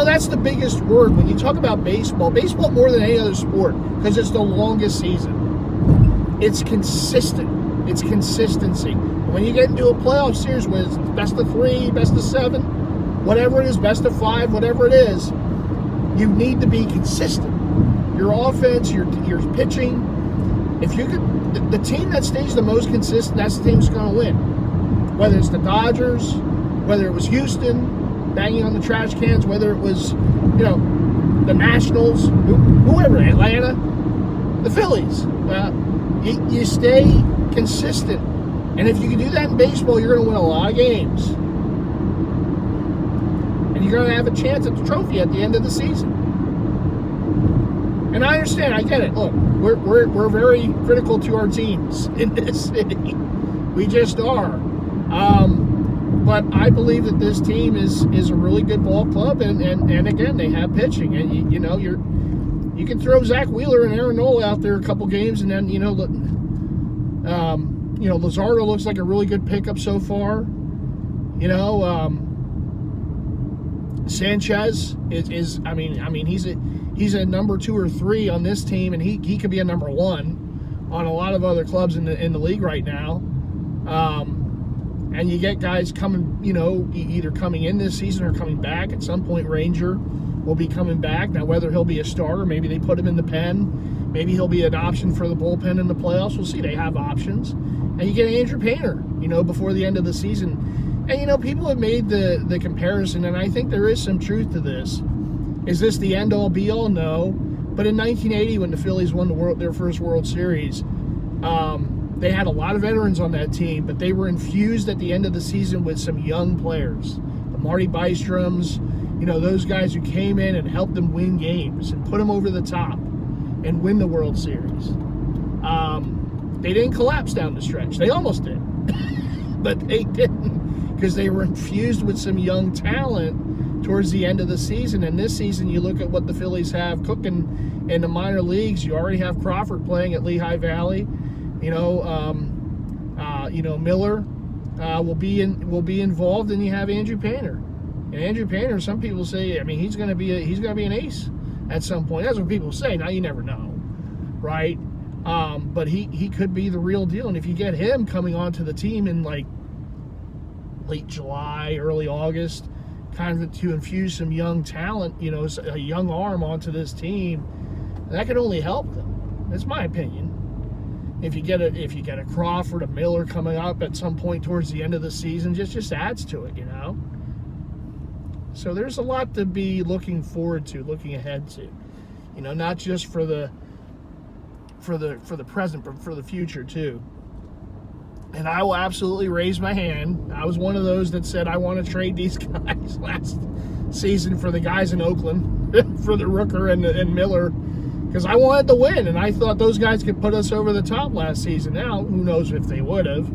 That's the biggest word when you talk about baseball. Baseball more than any other sport, because it's the longest season. It's consistent. It's consistency. When you get into a playoff series where it's best of 3, best of 7, whatever it is, best of 5, whatever it is, you need to be consistent. Your offense, your pitching. If you could, the team that stays the most consistent, that's the team that's going to win. Whether it's the Dodgers, whether it was Houston banging on the trash cans, whether it was, the Nationals, whoever, Atlanta, the Phillies. You stay consistent. And if you can do that in baseball, you're going to win a lot of games. And you're going to have a chance at the trophy at the end of the season. And I understand, I get it. Look, we're very critical to our teams in this city. We just are. But I believe that this team is a really good ball club, and again, they have pitching. And you can throw Zach Wheeler and Aaron Nola out there a couple games, and then Luzardo looks like a really good pickup so far. Sanchez is he's a number 2 or 3 on this team, and he could be a number 1 on a lot of other clubs in the league right now. And you get guys coming, either coming in this season or coming back. At some point, Ranger will be coming back. Now, whether he'll be a starter, maybe they put him in the pen. Maybe he'll be an option for the bullpen in the playoffs. We'll see. They have options. And you get Andrew Painter, before the end of the season. And, people have made the comparison, and I think there is some truth to this. Is this the end-all, be-all? No. But in 1980, when the Phillies won their first World Series, they had a lot of veterans on that team, but they were infused at the end of the season with some young players. The Marty Bystroms, those guys who came in and helped them win games and put them over the top and win the World Series. They didn't collapse down the stretch. They almost did, but they didn't, because they were infused with some young talent towards the end of the season. And this season, you look at what the Phillies have cooking in the minor leagues. You already have Crawford playing at Lehigh Valley. Miller will be involved, and you have Andrew Painter. And Andrew Painter, some people say, I mean, he's going to be an ace at some point. That's what people say. Now you never know, right? But he could be the real deal. And if you get him coming onto the team in like late July, early August, kind of to infuse some young talent, a young arm onto this team, that could only help them. That's my opinion. If you get a Crawford, a Miller coming up at some point towards the end of the season, just adds to it, So there's a lot to be looking forward to, looking ahead to, not just for the present, but for the future too. And I will absolutely raise my hand. I was one of those that said I want to trade these guys last season for the guys in Oakland, for the Rooker and Miller, because I wanted to win, and I thought those guys could put us over the top last season. Now, who knows if they would have,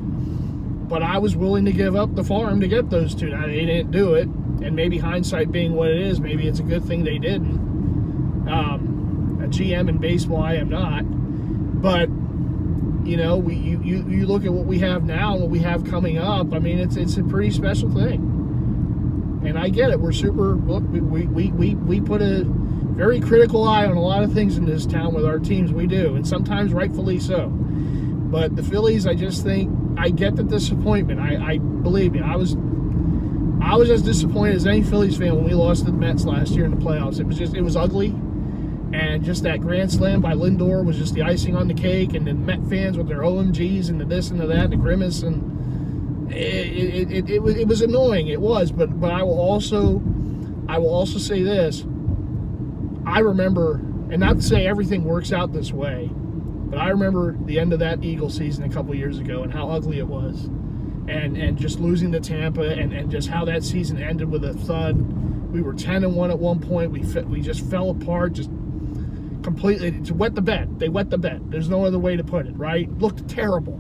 but I was willing to give up the farm to get those two. Now, they didn't do it, and maybe hindsight being what it is, maybe it's a good thing they didn't. A GM in baseball, I am not, but you look at what we have now and what we have coming up. I mean, it's a pretty special thing, and I get it. We're super. Look, we put a very critical eye on a lot of things in this town with our teams. We do, and sometimes rightfully so. But the Phillies, I just think I get the disappointment. I believe me, I was as disappointed as any Phillies fan when we lost to the Mets last year in the playoffs. It was ugly. And just that grand slam by Lindor was just the icing on the cake. And then Met fans with their OMGs and the this and the that and the grimace, and it was annoying. It was, but I will also say this. I remember, and not to say everything works out this way, but I remember the end of that Eagles season a couple years ago and how ugly it was, and just losing to Tampa, and just how that season ended with a thud. We were 10-1 at one point. We just fell apart, just completely. To wet the bed. They wet the bed. There's no other way to put it, right? Looked terrible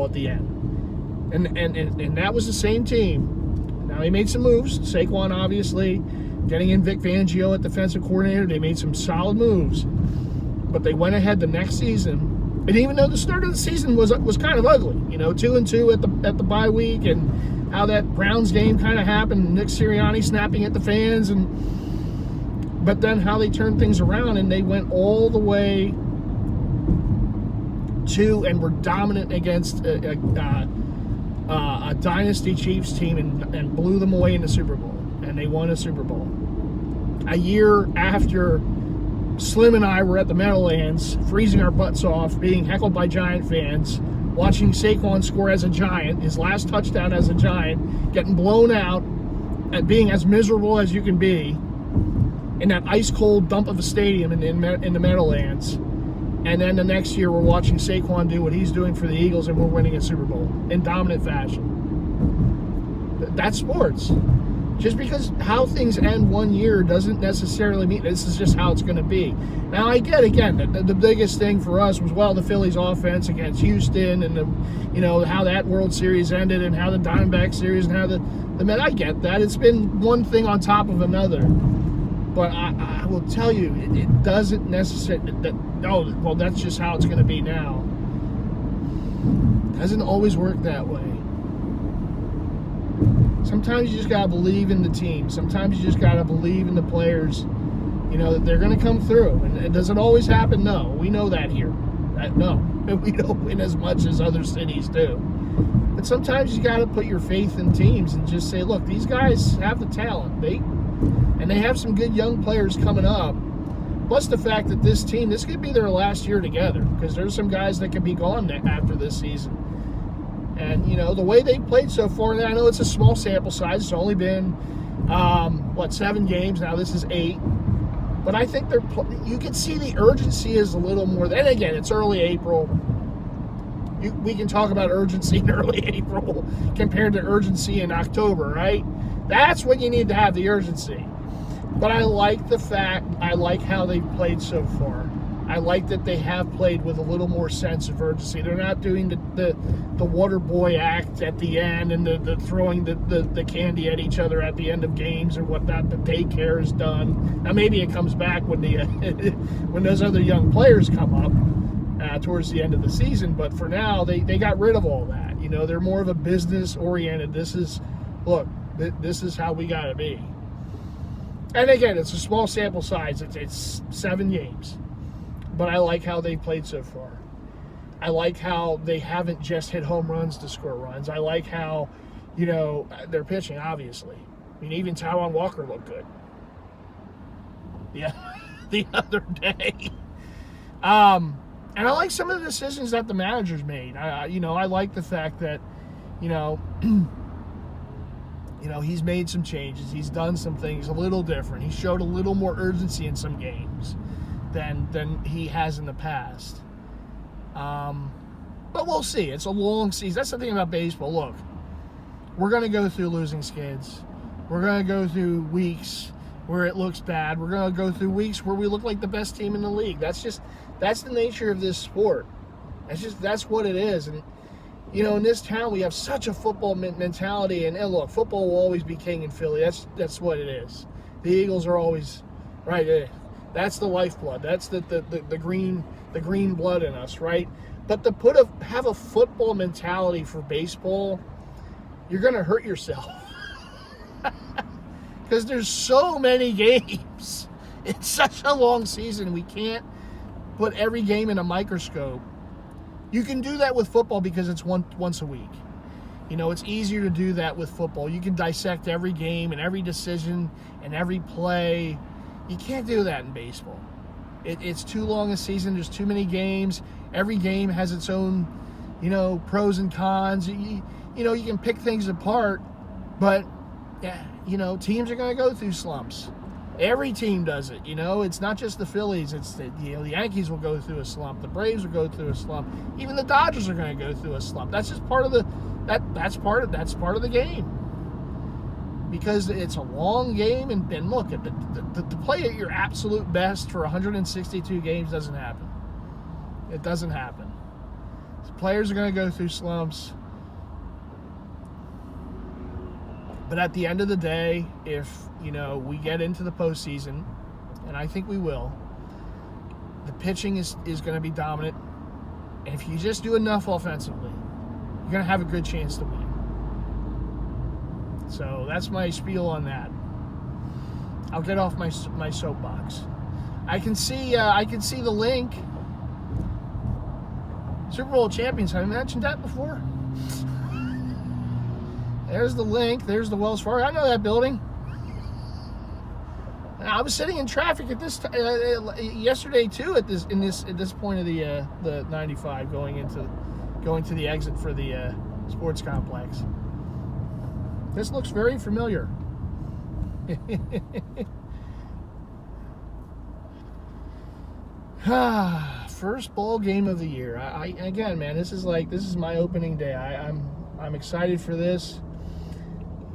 at the end. And that was the same team. Now, they made some moves. Saquon, obviously, getting in Vic Fangio at defensive coordinator. They made some solid moves. But they went ahead the next season. And even though the start of the season was kind of ugly, 2-2 at the bye week, and how that Browns game kind of happened, Nick Sirianni snapping at the fans, but then how they turned things around, and they went all the way to and were dominant against a dynasty Chiefs team and blew them away in the Super Bowl, and they won a Super Bowl. A year after Slim and I were at the Meadowlands, freezing our butts off, being heckled by Giant fans, watching Saquon score as a Giant, his last touchdown as a Giant, getting blown out, and being as miserable as you can be in that ice-cold dump of a stadium in the Meadowlands. And then the next year we're watching Saquon do what he's doing for the Eagles, and we're winning a Super Bowl in dominant fashion. That's sports. Just because how things end one year doesn't necessarily mean this is just how it's going to be. Now, I get, again, the biggest thing for us was, the Phillies offense against Houston, and how that World Series ended, and how the Diamondback series, and how the Met. I get that. It's been one thing on top of another. But I will tell you, it doesn't necessarily, that's just how it's going to be now. It doesn't always work that way. Sometimes you just got to believe in the team. Sometimes you just got to believe in the players, that they're going to come through. And does it always happen? No. We know that here. No. We don't win as much as other cities do. But sometimes you got to put your faith in teams and just say, look, these guys have the talent. And they have some good young players coming up. Plus the fact that this team, this could be their last year together, because there's some guys that could be gone after this season. And, the way they played so far, and I know it's a small sample size. It's only been, 7 games. Now this is 8. But I think you can see the urgency is a little more. And again, it's early April. We can talk about urgency in early April compared to urgency in October, right? That's when you need to have the urgency. But I like how they've played so far. I like that they have played with a little more sense of urgency. They're not doing the water boy act at the end, and the throwing the candy at each other at the end of games or whatnot. The daycare is done. Now maybe it comes back when when those other young players come up towards the end of the season. But for now, they got rid of all that. You know, they're more of a business oriented. This is how we got to be. And again, it's a small sample size. It's 7 games. But I like how they played so far. I like how they haven't just hit home runs to score runs. I like how, you know, they're pitching, obviously. I mean, even Taiwan Walker looked good. Yeah, the other day. And I like some of the decisions that the managers made. I like the fact that, he's made some changes. He's done some things a little different. He showed a little more urgency in some games than he has in the past. But we'll see. It's a long season. That's the thing about baseball. Look, we're going to go through losing skids. We're going to go through weeks where it looks bad. We're going to go through weeks where we look like the best team in the league. That's the nature of this sport. That's what it is. And, in this town, we have such a football mentality. And look, football will always be king in Philly. That's what it is. The Eagles are always, right? That's the lifeblood. That's the green blood in us, right? But to have a football mentality for baseball, you're going to hurt yourself. Because there's so many games. It's such a long season. We can't put every game in a microscope. You can do that with football because it's once a week. It's easier to do that with football. You can dissect every game and every decision and every play. You can't do that in baseball. It's too long a season. There's too many games. Every game has its own, pros and cons. You can pick things apart, but teams are going to go through slumps. Every team does it. It's not just the Phillies. It's the Yankees will go through a slump. The Braves will go through a slump. Even the Dodgers are going to go through a slump. That's just part of that's part of the game. Because it's a long game, and look, to play at your absolute best for 162 games doesn't happen. It doesn't happen. So players are going to go through slumps. But at the end of the day, if, we get into the postseason, and I think we will, the pitching is going to be dominant. And if you just do enough offensively, you're going to have a good chance to win. So that's my spiel on that. I'll get off my soapbox. I can see the link. Super Bowl champions. Have I mentioned that before? There's the link. There's the Wells Fargo. I know that building. I was sitting in traffic at this yesterday too. At this point of the 95 going to the exit for the sports complex. This looks very familiar. First ball game of the year. Again, man, this is my opening day. I'm excited for this.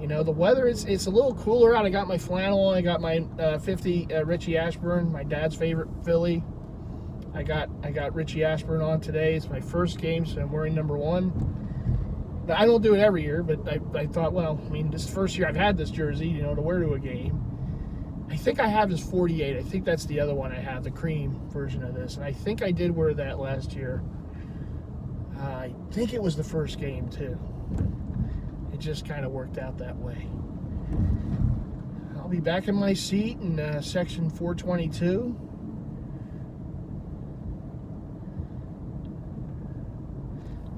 The weather it's a little cooler out. I got my flannel on. I got my 50 Richie Ashburn, my dad's favorite Philly. I got Richie Ashburn on today. It's my first game, so I'm wearing number 1. I don't do it every year, but I thought, this is the first year I've had this jersey, to wear to a game. I think I have his 48. I think that's the other one I have, the cream version of this. And I think I did wear that last year. I think it was the first game, too. It just kind of worked out that way. I'll be back in my seat in section 422.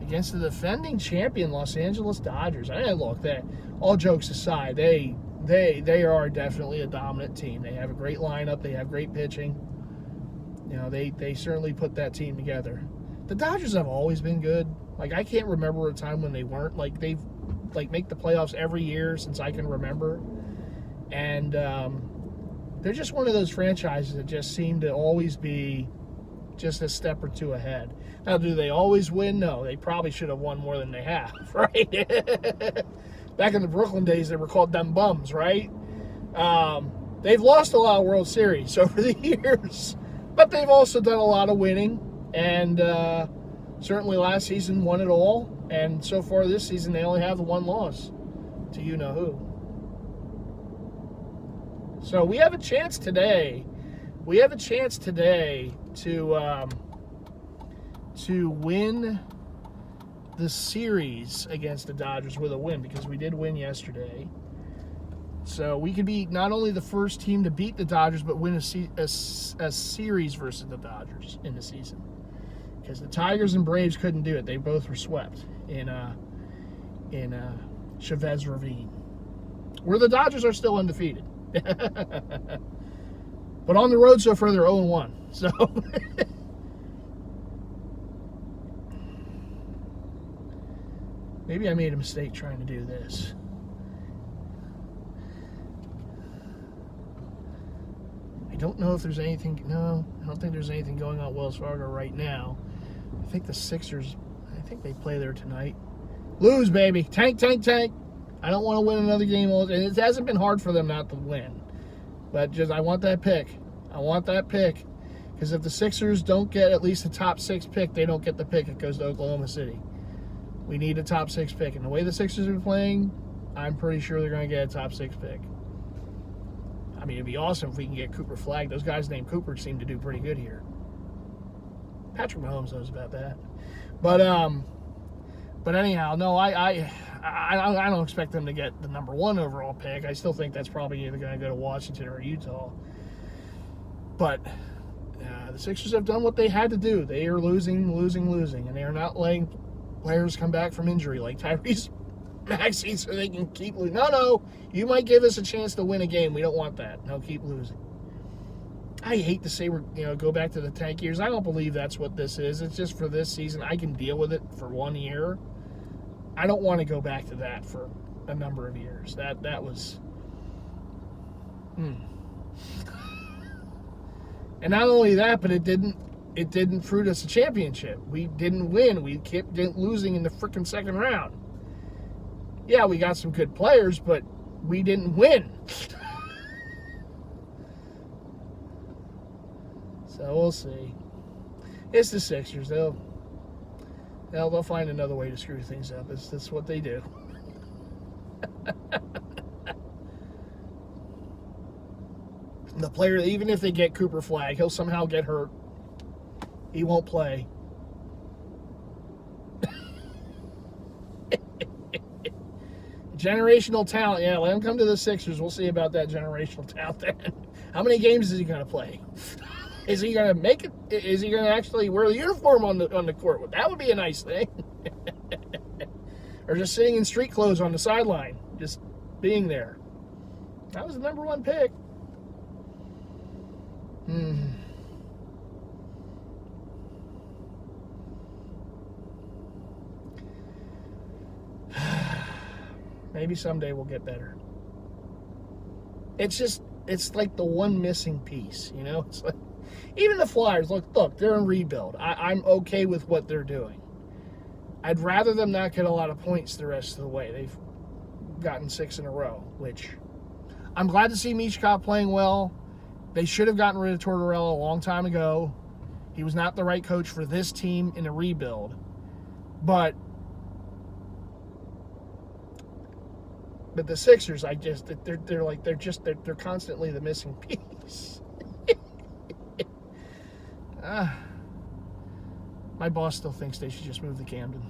Against the defending champion Los Angeles Dodgers. Look, all jokes aside, they are definitely a dominant team. They have a great lineup. They have great pitching. They certainly put that team together. The Dodgers have always been good. I can't remember a time when they weren't. They've make the playoffs every year since I can remember. And they're just one of those franchises that just seem to always be just a step or two ahead. Now, do they always win? No, they probably should have won more than they have, right? Back in the Brooklyn days, they were called them bums, right? They've lost a lot of World Series over the years, but they've also done a lot of winning, and certainly last season won it all, and so far this season they only have the one loss to you-know-who. So we have a chance today. To win the series against the Dodgers with a win, because we did win yesterday. So we could be not only the first team to beat the Dodgers, but win a series versus the Dodgers in the season. Because the Tigers and Braves couldn't do it. They both were swept in Chavez Ravine, where the Dodgers are still undefeated. But on the road so far, they're 0-1. So maybe I made a mistake trying to do this. I don't know if there's anything. No, I don't think there's anything going on at Wells Fargo right now. I think the Sixers, I think they play there tonight. Lose, baby. Tank, tank, tank. I don't want to win another game. And it hasn't been hard for them not to win. But just, I want that pick. I want that pick. Because if the Sixers don't get at least a top 6 pick, they don't get the pick. It goes to Oklahoma City. We need a top 6 pick. And the way the Sixers are playing, I'm pretty sure they're going to get a top 6 pick. I mean, it'd be awesome if we can get Cooper Flagg. Those guys named Cooper seem to do pretty good here. Patrick Mahomes knows about that. But anyhow, no, I don't expect them to get the number 1 overall pick. I still think that's probably either going to go to Washington or Utah. But the Sixers have done what they had to do. They are losing, and they are not letting players come back from injury like Tyrese Maxey so they can keep losing. No, you might give us a chance to win a game. We don't want that. No, keep losing. I hate to say go back to the tank years. I don't believe that's what this is. It's just for this season. I can deal with it for 1 year. I don't want to go back to that for a number of years. That was. And not only that, but it didn't fruit us a championship. We didn't win. We kept losing in the freaking second round. Yeah, we got some good players, but we didn't win. So we'll see. It's the Sixers. They'll find another way to screw things up. That's what they do. The player, even if they get Cooper Flagg, he'll somehow get hurt. He won't play. Generational talent. Yeah, let him come to the Sixers. We'll see about that generational talent then. How many games is he going to play? Is he going to make it? Is he going to actually wear the uniform on the court? That would be a nice thing. Or just sitting in street clothes on the sideline, just being there. That was the number 1 pick. Maybe someday we'll get better. It's like the one missing piece, It's like, even the Flyers, look, they're in rebuild. I'm okay with what they're doing. I'd rather them not get a lot of points the rest of the way. They've gotten 6 in a row, which I'm glad to see Michkov playing well. They should have gotten rid of Tortorella a long time ago. He was not the right coach for this team in a rebuild. But the Sixers, they're constantly the missing piece. My boss still thinks they should just move to Camden.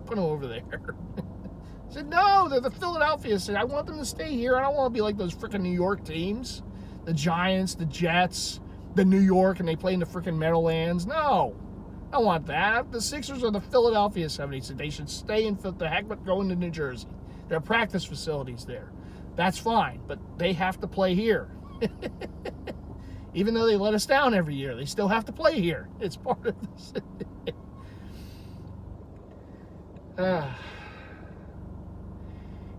Put them over there. I said, no, they're the Philadelphia. I said, I want them to stay here. I don't want to be like those freaking New York teams. The Giants, the Jets, the New York, and they play in the freaking Meadowlands. No, I don't want that. The Sixers are the Philadelphia 76ers. They should stay in the heck but go into New Jersey. There are practice facilities there. That's fine, but they have to play here. Even though they let us down every year, they still have to play here. It's part of this.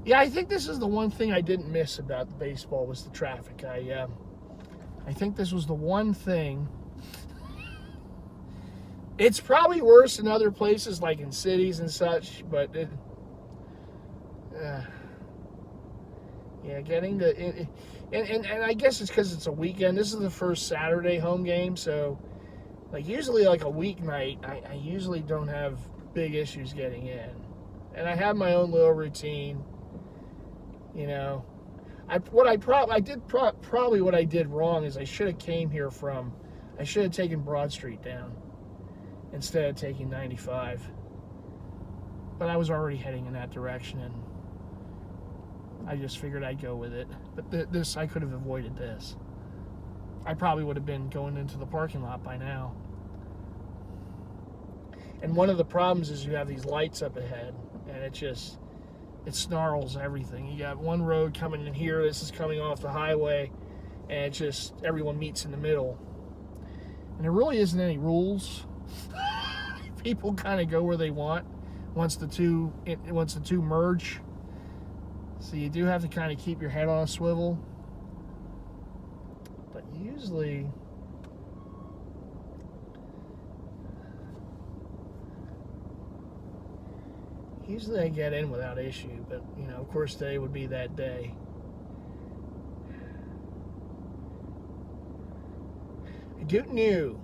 Yeah, I think this is the one thing I didn't miss about the baseball was the traffic. I think this was the one thing. It's probably worse in other places, like in cities and such, but getting to and I guess it's because it's a weekend. This is the first Saturday home game, so usually like a weeknight, I usually don't have big issues getting in, and I have my own little routine. What I did wrong is I should have taken Broad Street down instead of taking 95. But I was already heading in that direction, and I just figured I'd go with it. But this, I could have avoided this. I probably would have been going into the parking lot by now. And one of the problems is you have these lights up ahead, and it snarls everything. You got one road coming in here, this is coming off the highway, and it just, everyone meets in the middle. And there really isn't any rules. People kind of go where they want once the two merge. So you do have to kind of keep your head on a swivel. But usually I get in without issue, but you know, of course today would be that day. I don't know.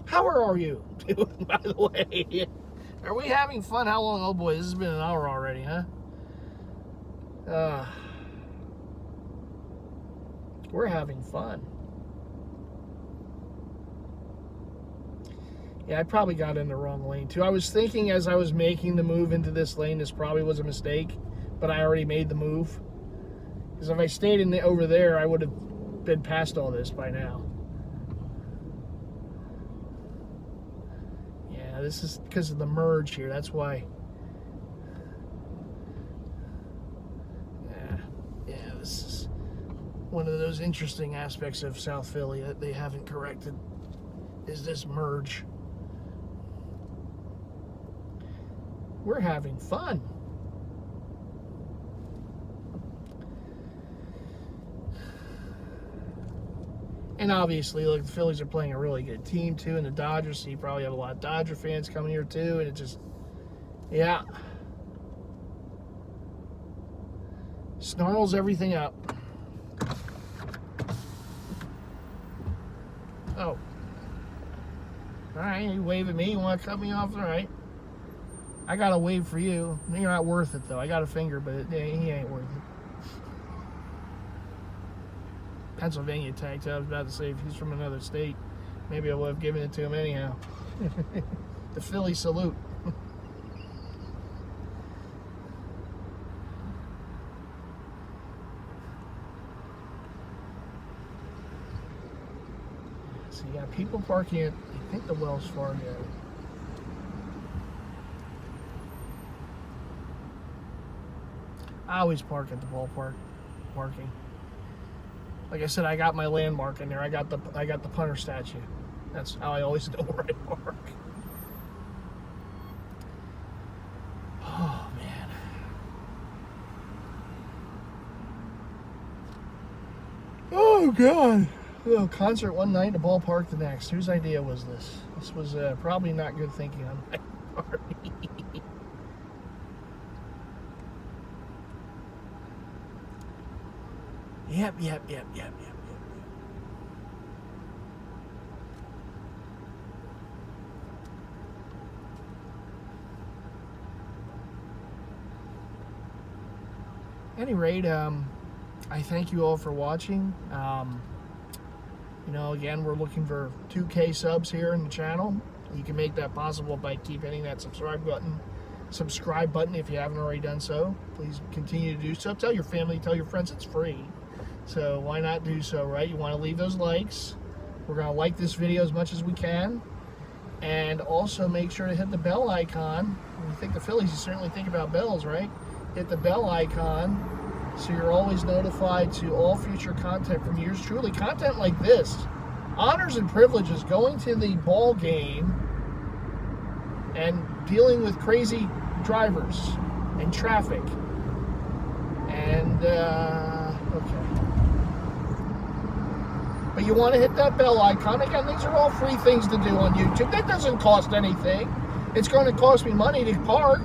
How are you doing, by the way? Are we having fun? How long? Oh boy, this has been an hour already, huh? We're having fun. Yeah, I probably got in the wrong lane too. I was thinking as I was making the move into this lane, this probably was a mistake, but I already made the move. Because if I stayed over there, I would have been past all this by now. Yeah, this is because of the merge here. That's why. Yeah, this is one of those interesting aspects of South Philly that they haven't corrected, is this merge. We're having fun. And obviously, look, the Phillies are playing a really good team too, and the Dodgers, so you probably have a lot of Dodger fans coming here too, and it just, yeah, snarls everything up. Oh. Alright, you wave at me, you want to cut me off? Alright. I got to wave for you. You're not worth it, though. I got a finger, but he ain't worth it. Pennsylvania tagged. I was about to say, if he's from another state, maybe I would have given it to him anyhow. The Philly salute. So you got people parking at, I think, the Wells Fargo. I always park at the ballpark parking. Like I said, I got my landmark in there. I got the punter statue. That's how I always know where I park. Oh man. Oh god. Oh, concert one night, the ballpark the next. Whose idea was this? This was probably not good thinking on my part. Yep. At any rate, I thank you all for watching. You know, again, we're looking for 2K subs here in the channel. You can make that possible by keep hitting that subscribe button if you haven't already done so. Please continue to do so. Tell your family, tell your friends, it's free. So why not do so, right? You want to leave those likes. We're going to like this video as much as we can. And also make sure to hit the bell icon. When you think the Phillies, you certainly think about bells, right? Hit the bell icon so you're always notified to all future content from yours truly. Content like this. Honors and privileges, going to the ball game and dealing with crazy drivers and traffic. And, okay. But you want to hit that bell icon. Again, these are all free things to do on YouTube. That doesn't cost anything. It's going to cost me money to park,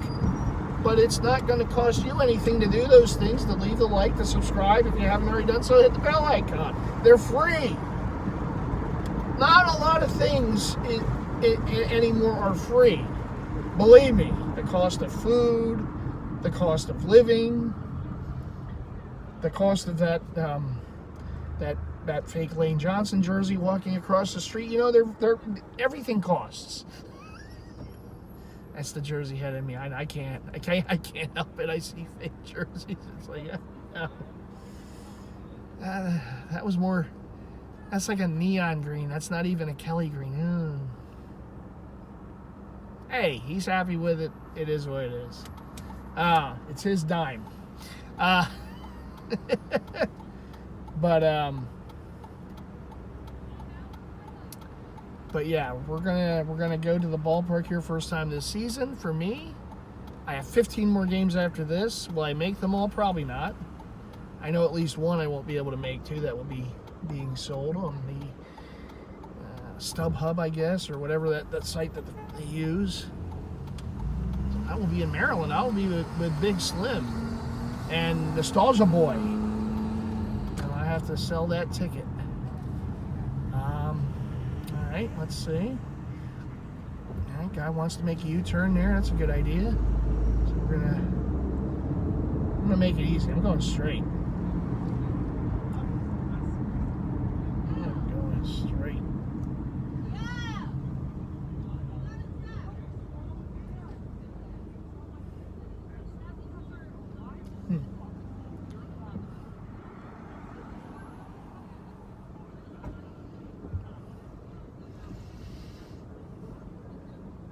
but it's not going to cost you anything to do those things, to leave the like, to subscribe. If you haven't already done so, hit the bell icon. They're free. Not a lot of things anymore are free. Believe me, the cost of food, the cost of living, the cost of that fake Lane Johnson jersey walking across the street. You know, everything costs. That's the Jersey head in me. I can't help it. I see fake jerseys. It's like, that was more. That's like a neon green. That's not even a Kelly green. Hey, he's happy with it. It is what it is. It's his dime. But yeah, we're gonna go to the ballpark here first time this season. For me, I have 15 more games after this. Will I make them all? Probably not. I know at least one I won't be able to make. Two that will be being sold on the StubHub, I guess, or whatever that site that they use. I will be in Maryland. I will be with Big Slim and Nostalgia Boy, and I have to sell that ticket. All right, let's see. All right, guy wants to make a U-turn there. That's a good idea. So I'm gonna make it easy. I'm going straight. I'm going straight.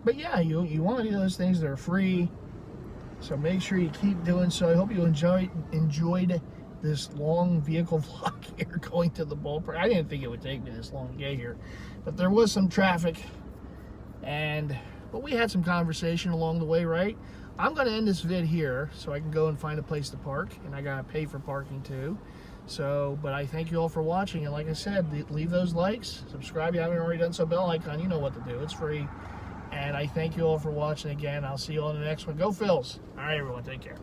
But yeah, you want to do those things that are free, so make sure you keep doing so. I hope you enjoyed this long vehicle vlog here going to the ballpark. I didn't think it would take me this long to get here, but there was some traffic, but we had some conversation along the way, right? I'm going to end this vid here so I can go and find a place to park, and I got to pay for parking too. So, but I thank you all for watching, and like I said, leave those likes, subscribe if you haven't already done so, bell icon, you know what to do, it's free. And I thank you all for watching again. I'll see you all in the next one. Go Phils. All right, everyone. Take care.